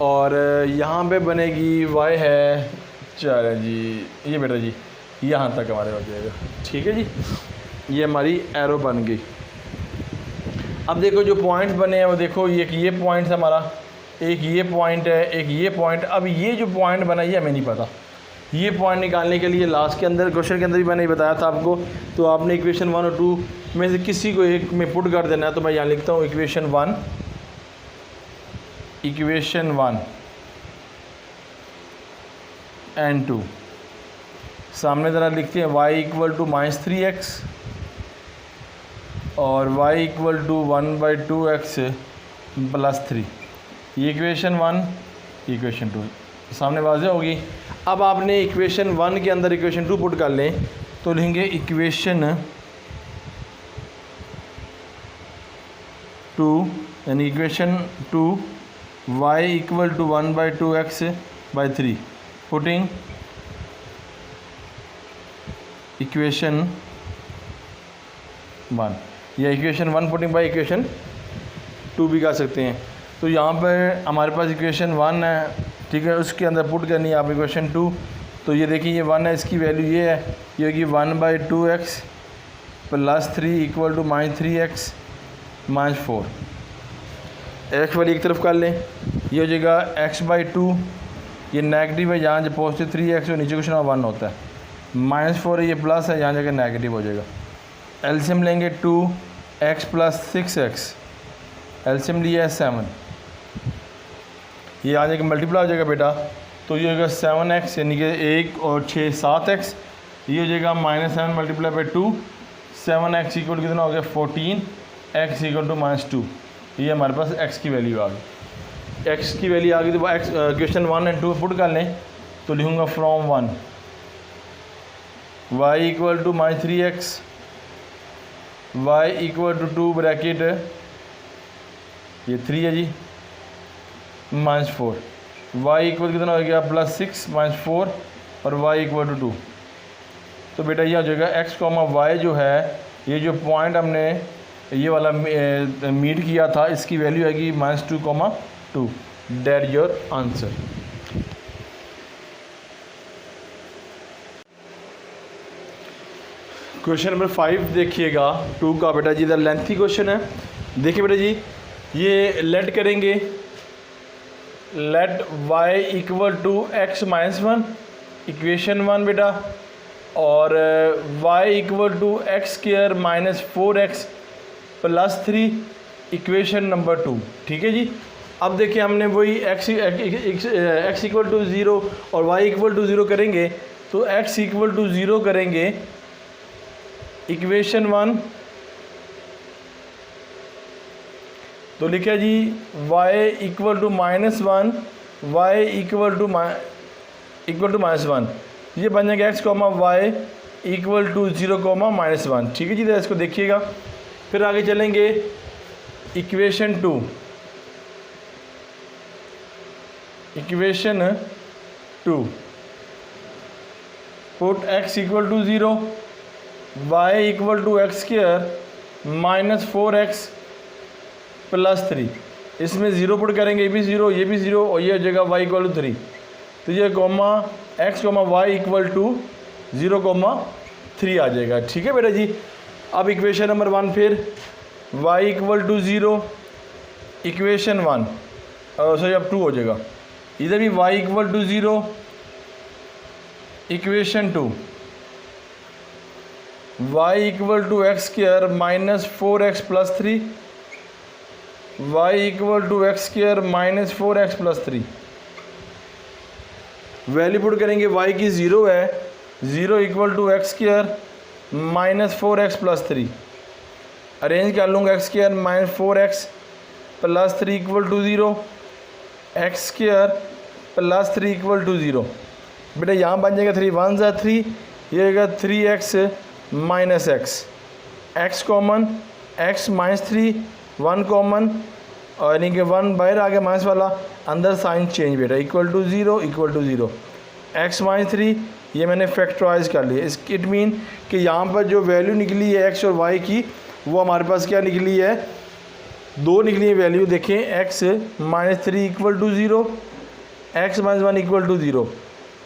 और यहाँ पे बनेगी y है, चलो जी ये बेटा जी यहाँ तक हमारे हो जाएगा, ठीक है जी। ये हमारी एरो बन गई। अब देखो जो पॉइंट्स बने हैं वो देखो, ये पॉइंट है हमारा, एक ये पॉइंट है, एक ये पॉइंट। अब ये जो पॉइंट बना ये हमें नहीं पता, ये पॉइंट निकालने के लिए लास्ट के अंदर क्वेश्चन के अंदर भी मैंने बताया था आपको। तो आपने इक्वेशन 1 और 2 में से किसी को एक में पुट कर देना है। तो मैं यहाँ लिखता हूँ इक्वेशन 1 एंड 2, सामने ज़रा लिखते हैं y = -3x और y = 1/2x + 3, ये इक्वेशन 1, इक्वेशन 2 सामने वाज़े होगी। अब आपने इक्वेशन 1 के अंदर इक्वेशन 2 पुट कर लें, तो लिखेंगे इक्वेशन 2, यानी equation 2 y = 1/2x/3, putting equation 1, या इक्वेशन 1 पुटिंग बाय इक्वेशन 2 भी कर सकते हैं। तो यहाँ पर हमारे पास इक्वेशन 1 है, ठीक है, उसके अंदर पुट करनी है आप इक्वेशन 2। तो ये देखिए ये 1 है, इसकी वैल्यू ये है, ये होगी 1/2x + 3 = -3x -4। x वाली एक तरफ कर लें, ये हो जाएगा x/2, ये नेगेटिव है, यहाँ जो पॉजिटिव 3x और नीचे क्वेश्चन 1 होता है, -4 है, ये प्लस है, यहाँ जाकर नेगेटिव हो जाएगा। एलसीएम लेंगे 2x + 6x, एलसीएम लिया है 7, ये आ जाएगा मल्टीप्लाई हो जाएगा बेटा। तो ये होगा 7x, यानी कि 1 और 6 7x, ये हो जाएगा -7 × 2, 7x = कितना हो गया 14, x = -2। ये हमारे पास x की वैल्यू आ गई। x की वैल्यू आ गई तो x क्वेश्चन 1 और 2 पुट कर लें, तो लिखूँगा from 1 y = -3x, y = 2 bracket, ये 3 है जी, -4, y = कितना हो गया +6 -4 और y = 2। तो बेटा ये हो जाएगा x, y जो है, ये जो पॉइंट हमने ये वाला मीट किया था, इसकी वैल्यू आएगी -2, 2। That your answer. Question number 5 देखिएगा 2 का बेटा जी, इधर लेंथी क्वेश्चन है। देखिए बेटा जी, ये लेट करेंगे, let y equal to x minus 1 equation 1 बेटा, और y equal to x square minus 4x plus 3 equation number 2। ठीक है जी। अब देखिए हमने वही x इक्वल टू 0 और y इक्वल टू 0 करेंगे, तो x इक्वल टू 0 करेंगे इक्वेशन 1, तो लिखा जी y equal to minus 1, y equal to minus 1, ये बन जाएगा x comma y equal to 0 comma minus 1। ठीक है जी, तो इसको देखिएगा। फिर आगे चलेंगे इक्वेशन 2, इक्वेशन 2 पुट x equal to 0, y equal to x square minus 4x plus 3, इसमें 0 पुट करेंगे, ये भी 0, ये भी 0, और ये हो जाएगा y इक्वल टू 3, तो ये comma x comma y equal to 0 comma 3 आ जाएगा। ठीक है बेटा जी। अब इक्वेशन नंबर 1, फिर y equal to 0 equation 1, sorry अब 2 हो जाएगा, इधर भी y equal to 0 equation 2, y equal to x square minus 4x plus 3, y equal to x square minus 4x plus 3, value put करेंगे, y की 0 है, 0 equal to x square minus 4x plus 3, arrange कर लूँगा, x square minus 4x plus 3 equal to 0, x square plus 3 equal to 0। बेटा यहाँ बन जाएगा 3 1 ज़ा 3, ये आएगा 3x minus x common, x minus 3 1 common, और यानी कि 1 बाहर आ गया माइनस वाला, अंदर साइन चेंज बेटा, equal to 0 equal to 0, x minus 3, ये मैंने फैक्टराइज कर लिया। इस इट मीन कि यहाँ पर जो वैल्यू निकली है x और y की, वो हमारे पास क्या निकली है, 2 निकली है वैल्यू। देखें x minus 3 equal to 0, x minus 1 equal to 0,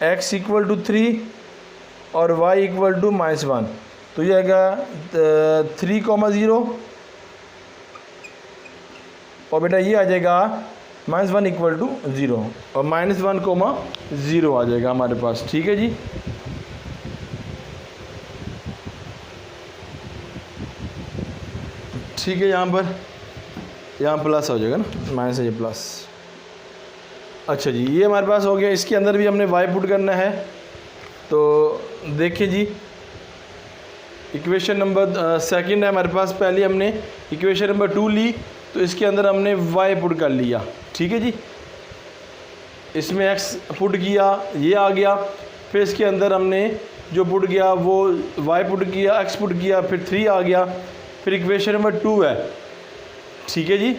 x equal to 3 और y इक्वल टू माइनस 1, तो ये आएगा 3 कॉमा 0, और बेटा ये आ जाएगा माइनस 1 इक्वल टू 0, और माइनस 1 कोमा 0 आ जाएगा हमारे पास। ठीक है जी। ठीक है, यहाँ प्लस हो जाएगा ना, माइनस ये प्लस। अच्छा जी, ये हमारे पास हो गया। इसके अंदर भी हमने y पुट करना है, तो देखिए जी इक्वेशन नंबर सेकंड है हमारे पास। पहले हमने इक्वेशन नंबर 2 ली, तो इसके अंदर हमने y पुट कर लिया। ठीक है जी, इसमें x पुट किया, ये आ गया, फिर इसके अंदर हमने जो पुट किया वो y पुट किया, x पुट किया, फिर 3 आ गया, फिर इक्वेशन नंबर 2 है। ठीक है जी,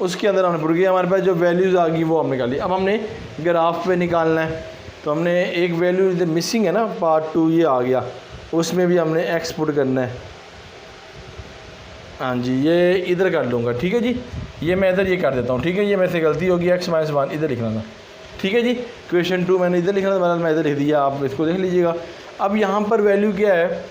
उसके अंदर हमने पुट किया, हमारे पास जो वैल्यूज़ आ गई वो हमने निकाल ली। अब हमने ग्राफ पे निकालना है, तो हमने एक वैल्यू इधर मिसिंग है ना, पार्ट 2 ये आ गया, उसमें भी हमने x पुट करना है। हाँ जी, ये इधर कर लूँगा। ठीक है जी, ये मैं इधर ये कर देता हूँ। ठीक है, ये मेरे से गलती होगी, x माइनस 1 इधर लिखना था। ठीक है जी, क्वेश्चन 2 मैंने इधर लिखना था, मैं इधर लिख दिया, आप इसको देख लीजिएगा। अब यहाँ पर वैल्यू क्या है,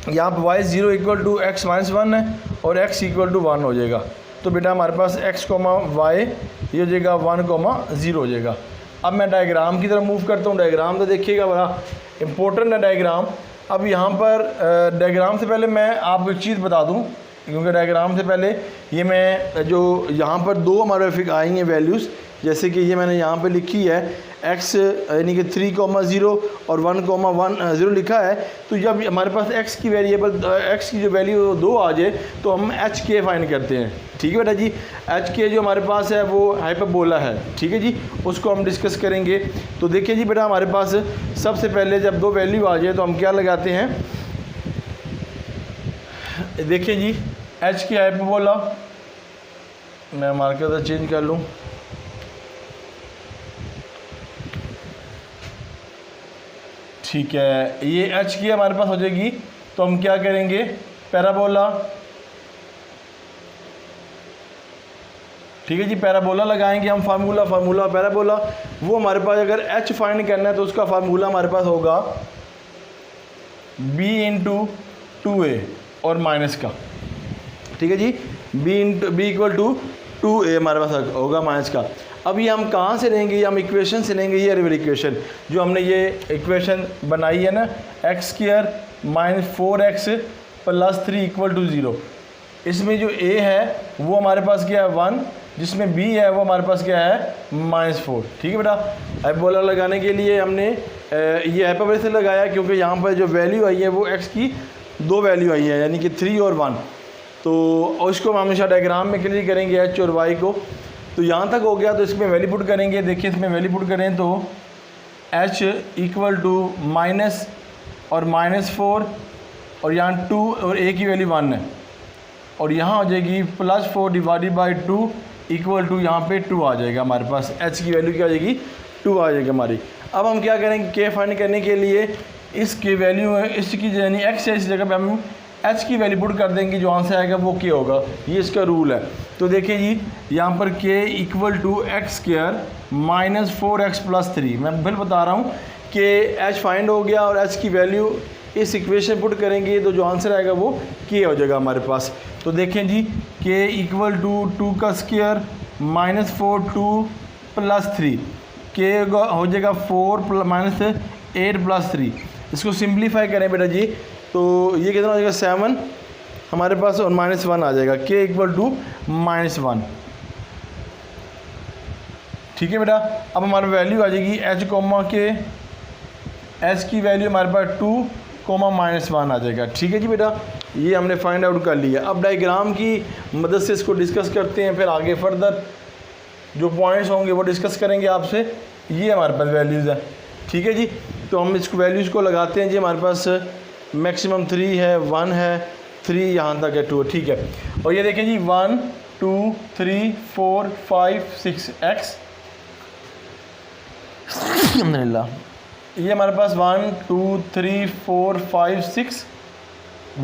यहाँ पर y 0 equal to x minus 1 है और x इक्वल टू 1 हो जाएगा, तो बेटा हमारे पास x कॉमा y ये हो जाएगा 1 कॉमा 0 हो जाएगा। अब मैं डायग्राम की तरफ मूव करता हूँ। डायग्राम तो देखिएगा, बड़ा इंपॉर्टेंट है डायग्राम। अब यहाँ पर डायग्राम से पहले मैं आपको एक चीज़ बता दूँ, क्योंकि डायग्राम से पहले ये मैं जो यहाँ पर 2 हमारे फिक आई हैं वैल्यूज़, जैसे कि ये मैंने यहाँ पे लिखी है x यानी कि 3,0 और 1,0 लिखा है। तो जब हमारे पास x की वेरिएबल x की जो वैल्यू 2 आ जाए तो हम एच के फाइंड करते हैं। ठीक है बेटा जी, एच के जो हमारे पास है वो हाइपरबोला है। ठीक है जी, उसको हम डिस्कस करेंगे। तो देखिए जी बेटा, हमारे पास सबसे पहले जब 2 वैल्यू आ जाए तो हम क्या लगाते हैं, देखिए जी एच की हाइपरबोला, मैं मार्कर चेंज कर लूँ। ठीक है, ये एच की हमारे पास हो जाएगी, तो हम क्या करेंगे, पैराबोला। ठीक है जी, पैराबोला लगाएंगे हम, फार्मूला पैराबोला। वो हमारे पास अगर एच फाइंड करना है तो उसका फार्मूला हमारे पास होगा b इंटू 2a और माइनस का, ठीक है जी, b इक्वल टू 2a हमारे पास होगा माइनस का। अब ये हम कहाँ से लेंगे, ये हम इक्वेशन से लेंगे, ये रिवर इक्वेशन जो हमने ये इक्वेशन बनाई है ना, x square minus 4x plus 3 equal to 0। इसमें जो a है वो हमारे पास क्या है 1, जिसमें b है वो हमारे पास क्या है -4। ठीक है बेटा, हाइपरबोला लगाने के लिए हमने ये हाइपरबोला से लगाया क्योंकि यहाँ पर जो वैल्यू आई है वो x की 2 वैल्यू आई है, यानी कि 3 और 1। तो उसको हम हमेशा डायग्राम में क्लियर करेंगे h और y को। तो यहाँ तक हो गया, तो इसमें वैल्यू पुट करेंगे। देखिए इसमें वैल्यू पुट करें तो h इक्वल टू माइनस और -4 और यहाँ 2 और a की वैल्यू 1 है, और यहाँ हो जाएगी +4 डिवाइडेड बाई 2 इक्वल टू यहाँ पे 2 आ जाएगा हमारे पास। h की वैल्यू क्या आ जाएगी 2 आ जाएगी हमारी। अब हम क्या करेंगे, k फाइंड करने के लिए इसकी वैल्यू है, इसकी यानी x है, इस जगह पे हम h की वैल्यू पुट कर देंगे, जो आंसर आएगा वो k होगा। ये इसका रूल है। तो देखिए जी यहाँ पर k equal to x square minus 4x plus 3, मैं फिर बता रहा हूँ कि h फाइंड हो गया और h की वैल्यू इस इक्वेशन पुट करेंगे तो जो आंसर आएगा वो k हो जाएगा हमारे पास। तो देखें जी k इक्वल टू 2 का स्क्वायर -4 2 प्लस 3, k हो जाएगा 4 माइनस 8 प्लस 3। इसको सिंप्लीफाई करें बेटा जी, तो ये कितना हो जाएगा 7 हमारे पास और -1 आ जाएगा, k इक्वल टू -1। ठीक है बेटा, अब हमारी वैल्यू आ जाएगी h कोमा के, h की वैल्यू हमारे पास 2 कोमा -1 आ जाएगा। ठीक है जी बेटा, ये हमने फाइंड आउट कर लिया। अब डायग्राम की मदद से इसको डिस्कस करते हैं, फिर आगे फर्दर जो पॉइंट्स होंगे वो डिस्कस करेंगे आपसे। ये हमारे पास वैल्यूज़ है। ठीक है जी, तो हम इसको वैल्यूज़ को लगाते हैं जी। हमारे पास मैक्सिमम 3 है, 1 है, 3 यहाँ तक है, 2। ठीक है, और ये देखें जी 1 2 3 4 5 6 x, अल्हम्दुलिल्लाह। ये हमारे पास 1 2 3 4 5 6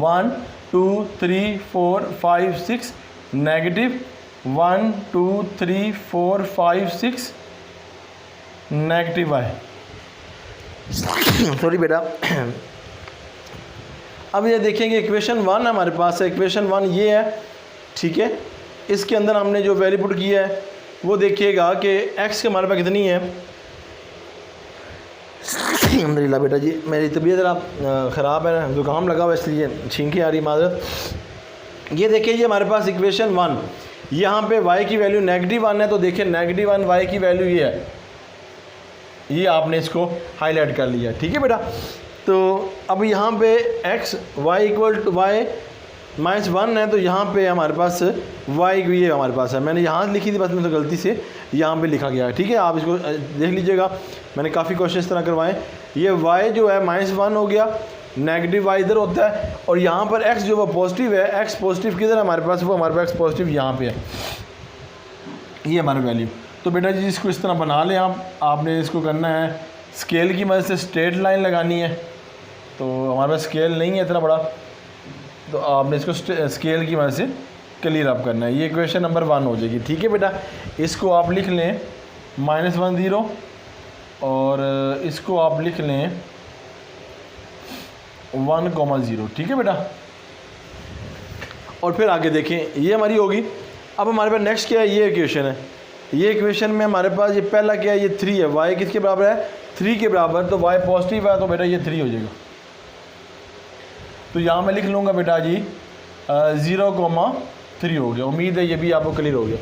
1 2 3 4 5 6 नेगेटिव 1 2 3 4 5 6 नेगेटिव है। सॉरी बेटा। अब ये देखेंगे इक्वेशन 1 हमारे पास है, इक्वेशन 1 ये है। ठीक है, इसके अंदर हमने जो वैल्यू पुट किया है वो देखिएगा कि x के हमारे पास कितनी है। अल्हम्दुलिल्लाह बेटा जी, मेरी तबीयत ज़रा ख़राब है, ज़ुकाम लगा हुआ इसलिए छींकी आ रही, माज़रत। ये देखिए ये हमारे पास इक्वेशन 1, यहाँ पे y की वैल्यू -1 है, तो देखिए -1 y की वैल्यू ये है, ये आपने इसको हाईलाइट कर लिया। ठीक है बेटा, तो अब यहाँ पे x y equal to y -1 है, तो यहाँ पे हमारे पास y ये हमारे पास है। मैंने यहाँ लिखी थी, बस मैं तो गलती से यहाँ पे लिखा गया है। ठीक है, आप इसको देख लीजिएगा, मैंने काफ़ी क्वेश्चन इस तरह करवाए। ये y जो है -1 हो गया, नेगेटिव y इधर होता है, और यहाँ पर x जो वो पॉजिटिव है, x पॉजिटिव किधर है हमारे पास, वो हमारे पास पॉजिटिव यहाँ पे है, ये हमारी वैल्यू। तो बेटा जी इसको इस तरह बना लें आप। आपने इसको करना है स्केल की मदद से, स्ट्रेट लाइन लगानी है। तो हमारे पास स्केल नहीं है इतना बड़ा, तो आपने इसको स्केल की मदद से क्लियर अप करना है। ये इक्वेशन नंबर 1 हो जाएगी। ठीक है बेटा, इसको आप लिख लें -1 0, और इसको आप लिख लें 1 0। ठीक है बेटा, और फिर आगे देखें, ये हमारी होगी। अब हमारे पास नेक्स्ट क्या है, ये इक्वेशन है। ये इक्वेशन में हमारे पास ये पहला क्या है, ये 3 है। y किसके बराबर है, 3 के बराबर, तो y पॉजिटिव है, तो बेटा ये 3 हो जाएगा। तो यहाँ मैं लिख लूँगा बेटा जी 0,3 हो गया। उम्मीद है ये भी आपको क्लियर हो गया।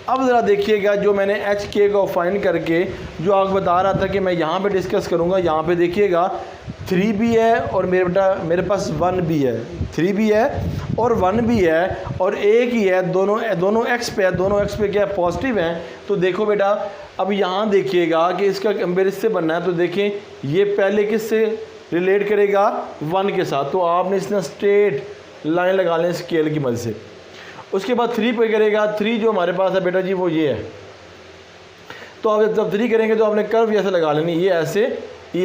अब ज़रा देखिएगा, जो मैंने एच के को फाइंड करके जो आपको बता रहा था कि मैं यहाँ पे डिस्कस करूँगा, यहाँ पे देखिएगा 3 भी है और मेरे पास 1 भी है। 3 भी है और 1 भी है और एक ही है, दोनों एक्स पे है, दोनों एक्स पे क्या है, पॉजिटिव है। तो देखो बेटा, अब यहाँ देखिएगा कि इसका कंपेरिजन से बनना है। तो देखें ये पहले किससे रिलेट करेगा, 1 के साथ। तो आपने इसने स्ट्रेट लाइन लगा लें स्केल की मदद से। उसके बाद 3 पे करेगा। 3 जो हमारे पास है बेटा जी वो ये है। तो आप जब 3 करेंगे तो आपने कर्व ऐसे लगा लेनी, ये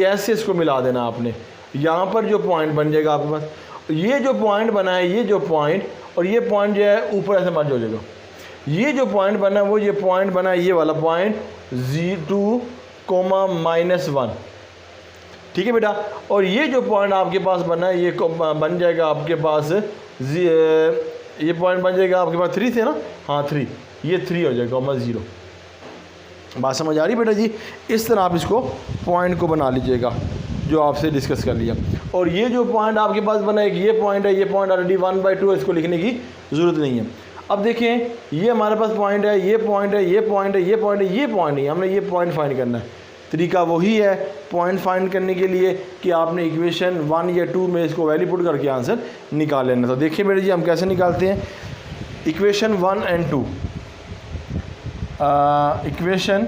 ऐसे इसको मिला देना आपने। यहाँ पर जो पॉइंट बन जाएगा आपके पास, ये जो पॉइंट बना है, ये जो पॉइंट और ये पॉइंट जो है ऊपर ऐसे मर्ज हो जाएगा। ये जो पॉइंट बना है वो ये पॉइंट बना है, ये वाला पॉइंट 2, -1। ठीक है बेटा। और ये जो पॉइंट आपके पास बना है ये बन जाएगा आपके पास ये पॉइंट बन जाएगा आपके पास 3 थे ना, हाँ 3, ये 3 हो जाएगा कॉमा 0। बात समझ आ रही बेटा जी। इस तरह आप इसको पॉइंट को बना लीजिएगा जो आपसे डिस्कस कर लिया। और ये जो पॉइंट आपके पास बना है ये पॉइंट है, ये पॉइंट ऑलरेडी 1/2 है, इसको लिखने की ज़रूरत नहीं है। अब देखें ये हमारे पास पॉइंट है, ये पॉइंट है, ये पॉइंट है, ये पॉइंट है, ये पॉइंट नहीं, हमने ये पॉइंट फाइंड करना है। तरीका वही है पॉइंट फाइंड करने के लिए कि आपने इक्वेशन 1 या 2 में इसको वैल्यू पुट करके आंसर निकाल लेना। तो देखिए बेटा जी हम कैसे निकालते हैं equation 1 and 2। Equation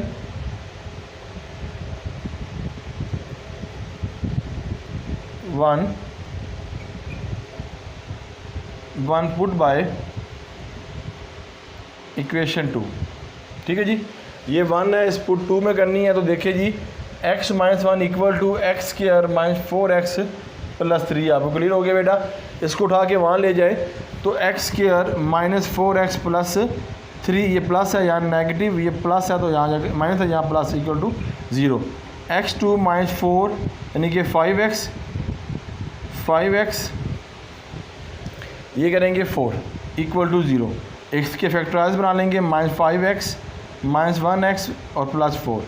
1 put by equation 2, ठीक है जी। ये 1 है, इस पुट 2 में करनी है। तो देखिए जी x - 1 equal to x square minus 4x plus 3। आपको क्लियर हो गया बेटा। इसको उठा के वहाँ ले जाए तो x square minus 4x plus 3, ये प्लस है यहाँ नेगेटिव, ये प्लस है तो यहाँ जाके माइनस है, यहाँ प्लस इक्वल टू 0। x2 - 4 यानी कि 5x ये करेंगे 4 इक्वल टू 0। x के फैक्टराइज बना लेंगे -5x -1x और plus 4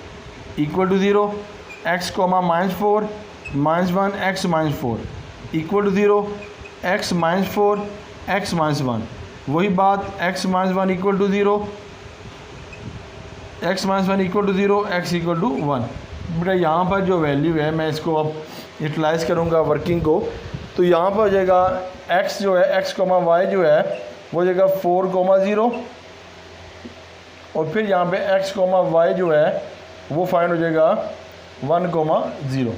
equal to 0। x, -4 -1x -4 equal to 0। x - 4 x -1 वही बात, x - 1 equal to 0, x - 1 equal to 0, x equal to 1। बेटा यहाँ पर जो वैल्यू है मैं इसको अब यूटिलाइज़ करूँगा वर्किंग को। तो यहाँ पर हो जाएगा x जो है x, y जो है वो हो जाएगा 4,0 और फिर यहाँ पे x, y जो है वो फाइंड हो जाएगा 1,0।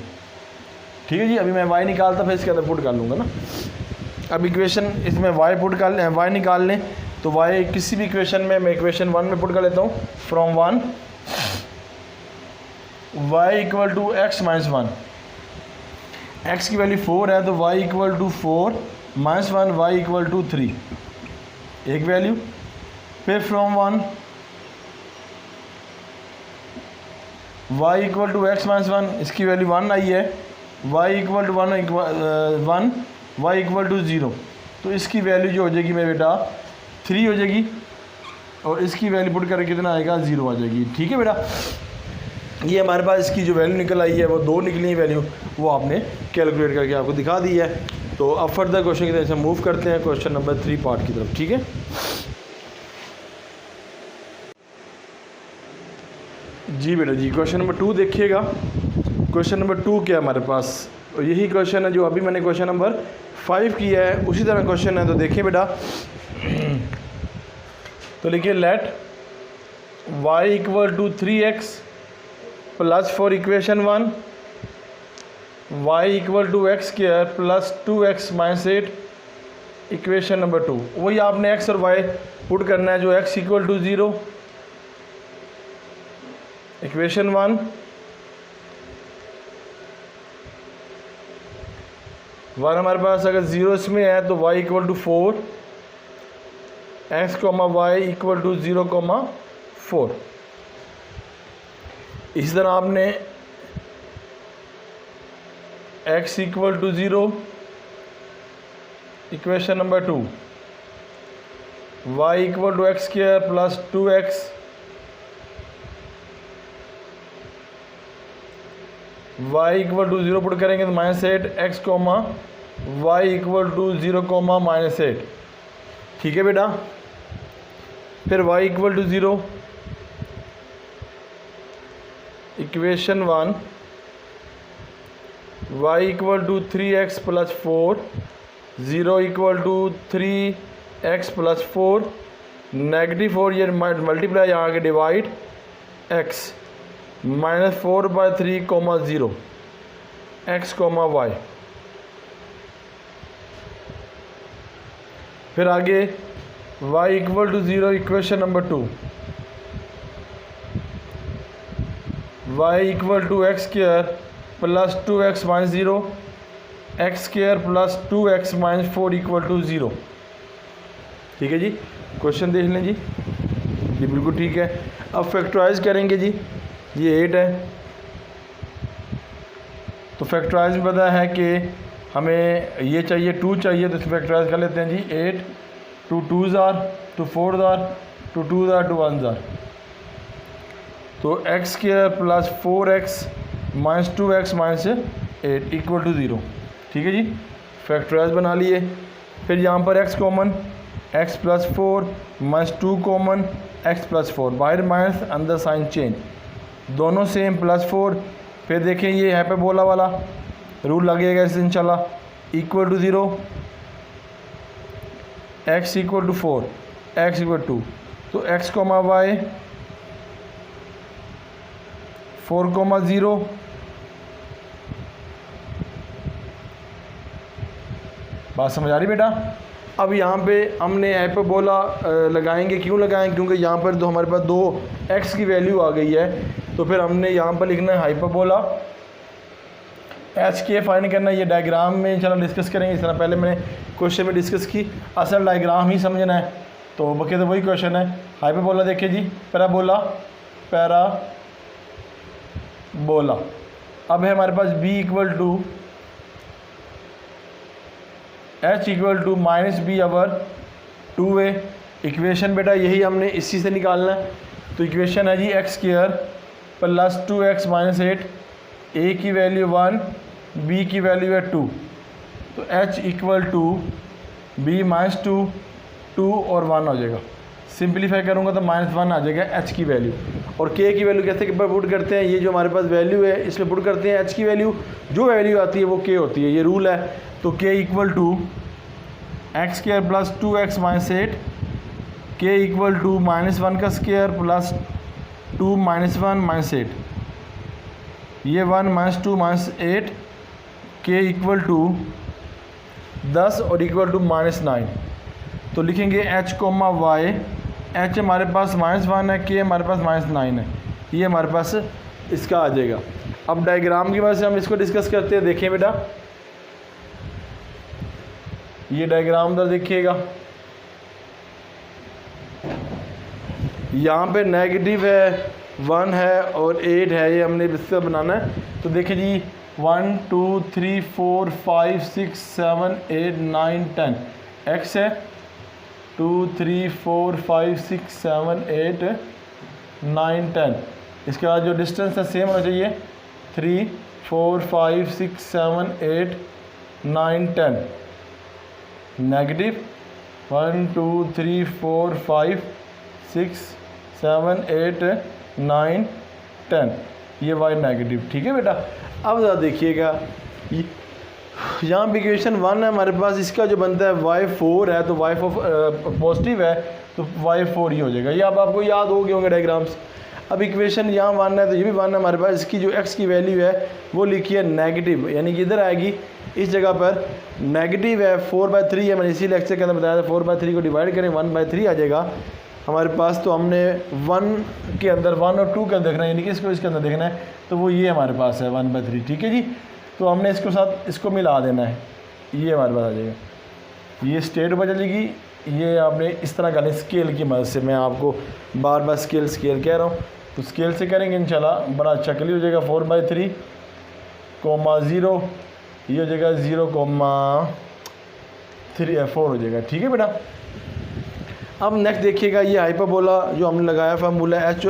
ठीक है जी। अभी मैं y निकालता फिर इसके अंदर पुट कर लूँगा ना। अब इक्वेशन इसमें y पुट कर लें, y निकाल लें। तो y किसी भी इक्वेशन में मैं इक्वेशन 1 में पुट कर लेता हूँ। From 1 y equal to x - 1, x की वैल्यू 4 है तो y equal to 4 - 1 y equal to 3 एक वैल्यू। फिर from 1 y equal to x - 1 इसकी वैल्यू 1 आई है, y equal to 1 y equal to 0 तो इसकी वैल्यू जो हो जाएगी मेरे बेटा 3 हो जाएगी और इसकी वैल्यू पुट करके कितना आएगा 0 आ जाएगी। ठीक है बेटा। ये हमारे पास इसकी जो वैल्यू निकल आई है वो 2 निकली वैल्यू, वो आपने कैलकुलेट करके आपको दिखा दी है। तो अब फर्दर क्वेश्चन की तरफ से मूव करते हैं क्वेश्चन नंबर 3 पार्ट की तरफ। ठीक है जी बेटा जी। क्वेश्चन नंबर 2 देखिएगा। क्वेश्चन नंबर 2 क्या है हमारे पास, और यही क्वेश्चन है जो अभी मैंने क्वेश्चन नंबर 5 किया है, उसी तरह क्वेश्चन है। तो देखिए बेटा, तो लिखिए let y equal to 3x plus 4 equation 1, y equal to x square plus 2x minus 8 equation number 2। वही आपने x और y पुट करना है। जो x इक्वल टू 0 इक्वेशन 1, हमारे पास अगर 0 इसमें है तो y equal to 4, x, y equal to 0,4। इसी तरह आपने x equal to 0 equation number 2, y equal to x square plus 2x y equal to 0 put करेंगे तो -8 x, y इक्वल टू 0, -8। ठीक है बेटा। फिर y equal to 0 equation 1, y equal to 3x plus 4, 0 equal to 3x plus 4, -4 ये multiply यहाँ के divide x -4/3, 0 x, y। फिर आगे y equal to 0 equation number 2, y equal to x square plus 2x minus 0, x square plus 2x minus 4 equal to 0। ठीक है जी। Question देख लें जी। जी बिल्कुल ठीक है। अब फैक्टराइज करेंगे जी। ये 8 है तो फैक्टराइज में पता है कि हमें ये चाहिए 2 चाहिए, तो इसमें फैक्टराइज कर लेते हैं जी। 8 2 2s are 2 4s are 2 2s are 2 1s are, तो x square plus 4x minus 2x minus 8 equal to 0। ठीक है जी, फैक्टराइज बना लिए। फिर यहाँ पर x common, x plus 4 minus 2 common, x plus 4, बाहर माइनस अंदर साइन चेंज, दोनों सेम प्लस 4। फिर देखें ये हाइपरबोला वाला रूल लगेगा इससे इंशाल्लाह। Equal to 0, x equal to 4, x equal to, तो x कॉमा वाई 4 कॉमा 0, बात समझ आ रही बेटा। अब यहाँ पे हमने हाइपरबोला लगाएंगे, क्यों लगाएंगे, क्योंकि यहाँ पर तो हमारे पास 2x की वैल्यू आ गई है, तो फिर हमने यहाँ पर लिखना है हाइपरबोला। एच के फाइंड करना है, ये डायग्राम में इंशाल्लाह डिस्कस करेंगे। इस तरह पहले मैंने क्वेश्चन में डिस्कस की, असल डायग्राम ही समझना है, तो बाकी तो वही क्वेश्चन है। हाइपरबोला देखिए जी, पैराबोला पैराबोला। अब है हमारे पास b equal to h equal to minus b over 2a। Equation बेटा यही हमने इसी से निकालना है, तो इक्वेशन है g x square plus 2x minus 8, a की वैल्यू 1, b की वैल्यू है 2, तो h equal to b minus 2, 2 और 1 हो जाएगा। सिंप्लीफाई करूँगा तो -1 आ जाएगा h की वैल्यू। और k की वैल्यू कैसे पुट करते हैं, ये जो हमारे पास वैल्यू है इसमें पुट करते हैं h की वैल्यू, जो वैल्यू आती है वो k होती है, ये रूल है। तो k equal to x square plus 2x minus 8, k equal to -1 का स्क्वायर प्लस 2 -1 माइनस 8, ये 1 minus 2 minus 8, k equal to 10 और इक्वल टू -9। तो लिखेंगे h कोमा वाई, h हमारे पास -1 है, k हमारे पास -9 है, ये हमारे पास इसका आ जाएगा। अब डायग्राम की वजह से हम इसको डिस्कस करते हैं। देखें बेटा, ये डायग्राम उधर देखिएगा, यहाँ पे नेगेटिव है, 1 है और 8 है, ये हमने इससे बनाना है। तो देखिए जी 1 2 3 4 5 6 7 8 9 10, x है 2 3 4 5 6 7 8 9 10। इसके बाद जो डिस्टेंस है सेम होना चाहिए, 3 4 5 6 7 8 9 10। नेगेटिव 1 2 3 4 5 6 7 8 9 10, ये y नेगेटिव। ठीक है बेटा। अब ज़रा देखिएगा, यहाँ पे इक्वेशन 1 है हमारे पास, इसका जो बनता है y4 है, तो y4 पॉजिटिव है, तो y4 ही हो जाएगा। ये अब आपको याद हो गए होंगे डायग्राम्स। अब इक्वेशन यहाँ 1 है, तो ये भी 1 है हमारे पास। इसकी जो x की वैल्यू है वो लिखी है नेगेटिव, यानी कि इधर आएगी, इस जगह पर नेगेटिव है, 4/3 है। मैंने इसी लेक्चर के अंदर बताया था, 4/3 को डिवाइड करें 1/3 आ जाएगा हमारे पास। तो हमने 1 के अंदर 1 और 2 का देखना है, यानी कि इसको इसके अंदर देखना है, तो वो ये हमारे पास है 1/3। ठीक है जी, तो हमने इसको साथ इसको मिला देना है, ये हमारे पास आ जाएगा। ये स्टेट बदलेगी, ये आपने इस तरह करना स्केल की मदद से। मैं आपको बार बार स्केल कह रहा हूँ, तो स्केल से करेंगे इंशाल्लाह बड़ा अच्छा क्लियर हो जाएगा। 4/3 कोमा 0, ये हो जाएगा 0,4 हो जाएगा। ठीक है बेटा। अब नेक्स्ट देखिएगा, ये हाइपरबोला जो हमने लगाया फार्मूला h,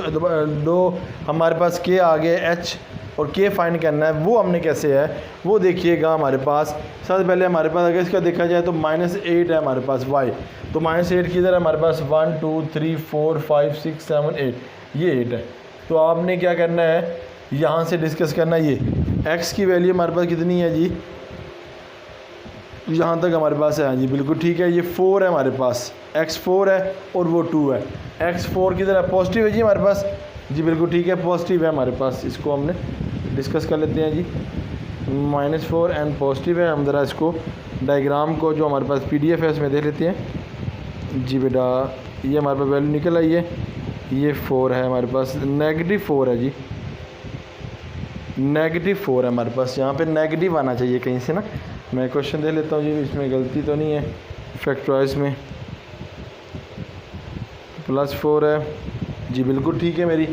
दो हमारे पास k आ गए, h और k फाइंड करना है, वो हमने कैसे है वो देखिएगा। हमारे पास सबसे पहले हमारे पास अगर इसका देखा जाए तो -8 है हमारे पास y, तो -8 किधर है हमारे पास, 1 2 3 4 5 6 7 8, ये 8 है। तो आपने क्या करना है, यहाँ से डिस्कस करना है, ये x की वैल्यू हमारे पास कितनी है जी, यहाँ तक हमारे पास है। हाँ जी बिल्कुल ठीक है, ये 4 है हमारे पास, x 4 है और वो 2 है। x 4 किधर है, पॉजिटिव है जी हमारे पास, जी बिल्कुल ठीक है, पॉजिटिव है हमारे पास। इसको हमने डिस्कस कर लेते हैं जी, -4 एंड पॉजिटिव है। हम ज़रा इसको डायग्राम को जो हमारे पास PDF है उसमें देख लेते हैं जी बेटा। ये हमारे पास वैल्यू निकल आई है, ये 4 है हमारे पास, -4 है जी, -4 है हमारे पास। यहाँ पे नेगेटिव आना चाहिए कहीं से ना। मैं क्वेश्चन दे लेता हूँ जी, इसमें गलती तो नहीं है, फैक्टराइज में +4 है जी बिल्कुल ठीक है मेरी।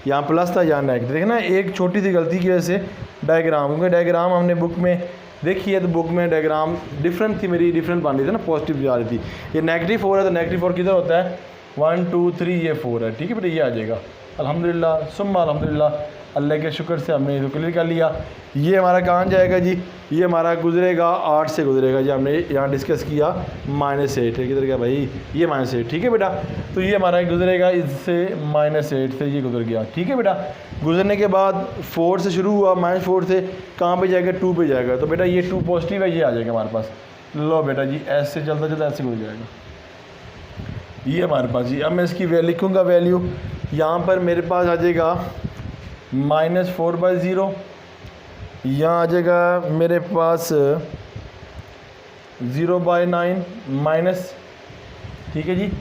यहाँ प्लस था यहाँ नेगेटिव। देखना एक छोटी सी गलती की वजह से डायग्राम, क्योंकि डायग्राम हमने बुक में देखी है तो बुक में डायग्राम डिफरेंट थी, मेरी डिफरेंट बन रही थी ना, पॉजिटिव जा रही थी। ये नेगेटिव 4 है तो नेगेटिव 4 किधर होता है, 1 2 3 ये 4 है, ठीक है बेटा, ये आ जाएगा। अल्हम्दुलिल्लाह सुम्मा अल्हम्दुलिल्लाह, अल्लाह के शुक्र से हमने इसको क्लियर कर लिया। ये हमारा कहाँ जाएगा जी, ये हमारा गुजरेगा 8 से गुजरेगा जी, हमने यहाँ डिस्कस किया -8 है, किधर गया भाई, ये -8, ठीक है बेटा। तो ये हमारा गुजरेगा इससे -8 से ये गुजर गया, ठीक है बेटा। गुजरने के बाद 4 से शुरू हुआ, -4 से कहाँ पे जाएगा, 2 पे जाएगा, तो बेटा ये 2 पॉजिटिव है, ये आ जाएगा हमारे पास। लो बेटा जी ऐसे चलता चलता ऐसे गुजर जाएगा ये हमारे पास जी। अब मैं इसकी लिखूँगा वैल्यू, यहाँ पर मेरे पास आ जाएगा -4/0, यहाँ आ जाएगा मेरे पास 0/9 माइनस, ठीक है जी।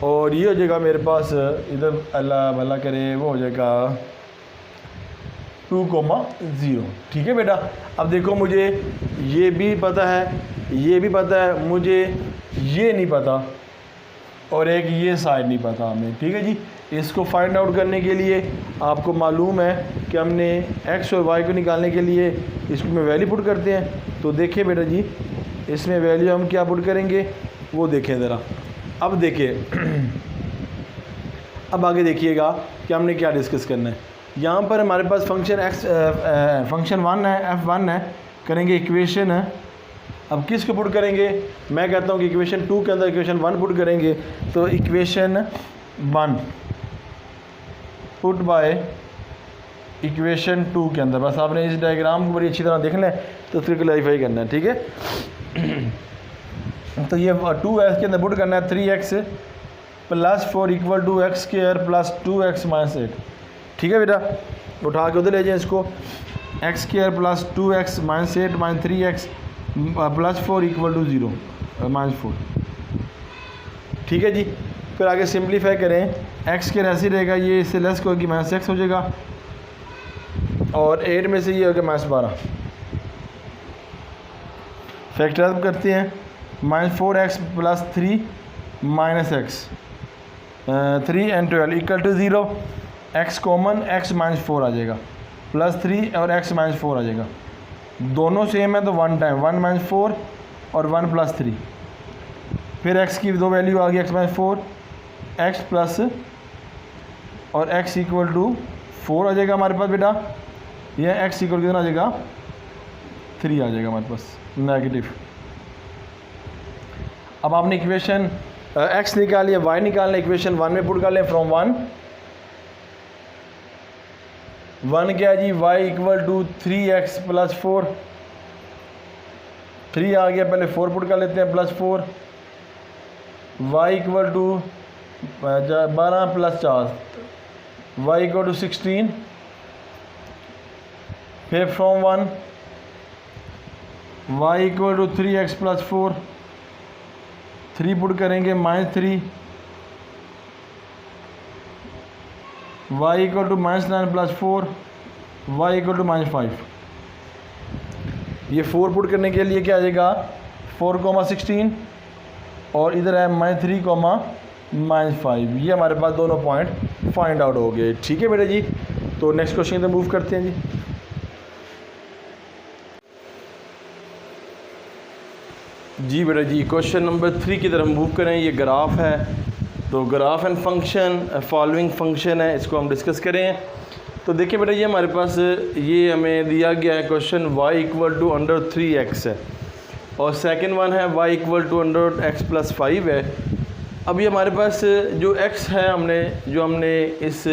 और ये हो जाएगा मेरे पास इधर अल्लाह भला करे वो हो जाएगा 2,0, ठीक है बेटा। अब देखो मुझे ये भी पता है, ये भी पता है, मुझे ये नहीं पता और एक ये साइड नहीं पता हमें, ठीक है जी। इसको फाइंड आउट करने के लिए आपको मालूम है कि हमने x और y को निकालने के लिए इसमें वैल्यू पुट करते हैं। तो देखिए बेटा जी इसमें वैल्यू हम क्या पुट करेंगे वो देखें ज़रा। अब देखिए अब आगे देखिएगा कि हमने क्या डिस्कस करना है। यहाँ पर हमारे पास फंक्शन 1 है, f1 है, करेंगे इक्वेशन है। अब किस को पुट करेंगे, मैं कहता हूँ कि इक्वेशन 2 के अंदर इक्वेशन 1 पुट करेंगे। तो इक्वेशन 1 पुट बाय इक्वेशन 2 के अंदर, बस आपने इस डायग्राम को बड़ी अच्छी तरह देख लें तो फिर क्लैरिफाई करना है, ठीक है। तो ये 2 है, इसके अंदर पुट करना है 3x + 4 = x² + 2x - 8, ठीक है बेटा। उठा के उधर ले जाएँ इसको, x² + 2x - 8 - 3x + 4 = 0 -4, ठीक है जी। फिर आगे सिंप्लीफाई करें, x के ऐसे रहेगा, ये इससे लेस को होगी -x हो जाएगा, और 8 में से ये हो गया -12। फैक्टराइज करते हैं, -4x + 3 - x 3 and 12 = 0, x common x -4 आ जाएगा, +3 और x -4 आ जाएगा, दोनों सेम है तो 1 टाइम 1 - 4 और 1 + 3। फिर x की दो वैल्यू आ गई, x -4 x प्लस और x = 4 आ जाएगा हमारे पास बेटा, यह x = कितना आ जाएगा 3 आ जाएगा हमारे पास नेगेटिव। अब आपने इक्वेशन x निकाल लिया, y निकालना, इक्वेशन 1 में पुट कर लें फ्रॉम 1 क्या है जी, y = 3x + 4, 3 आ गया, पहले 4 पुट कर लेते हैं +4, y = 12 + 4, y = 16। फिर फ्रॉम 1 y = 3x + 4, 3 पुट करेंगे -3, y = -9 + 4, y = -5। ये 4 पुट करने के लिए क्या आ जाएगा 4,16 और इधर है -3, -5। ये हमारे पास दोनों पॉइंट फाइंड आउट हो गए, ठीक है बेटा जी। तो नेक्स्ट क्वेश्चन पे मूव करते हैं जी बेटा जी। क्वेश्चन नंबर 3 की तरफ मूव करें। ये ग्राफ है, तो graph and function following function है, इसको हम डिस्कस करें। तो देखिए बेटा ये हमारे पास ये हमें दिया गया है क्वेश्चन y = √3x है, और सेकंड वन है y = √x + 5 है। अब ये हमारे पास जो x है, हमने इस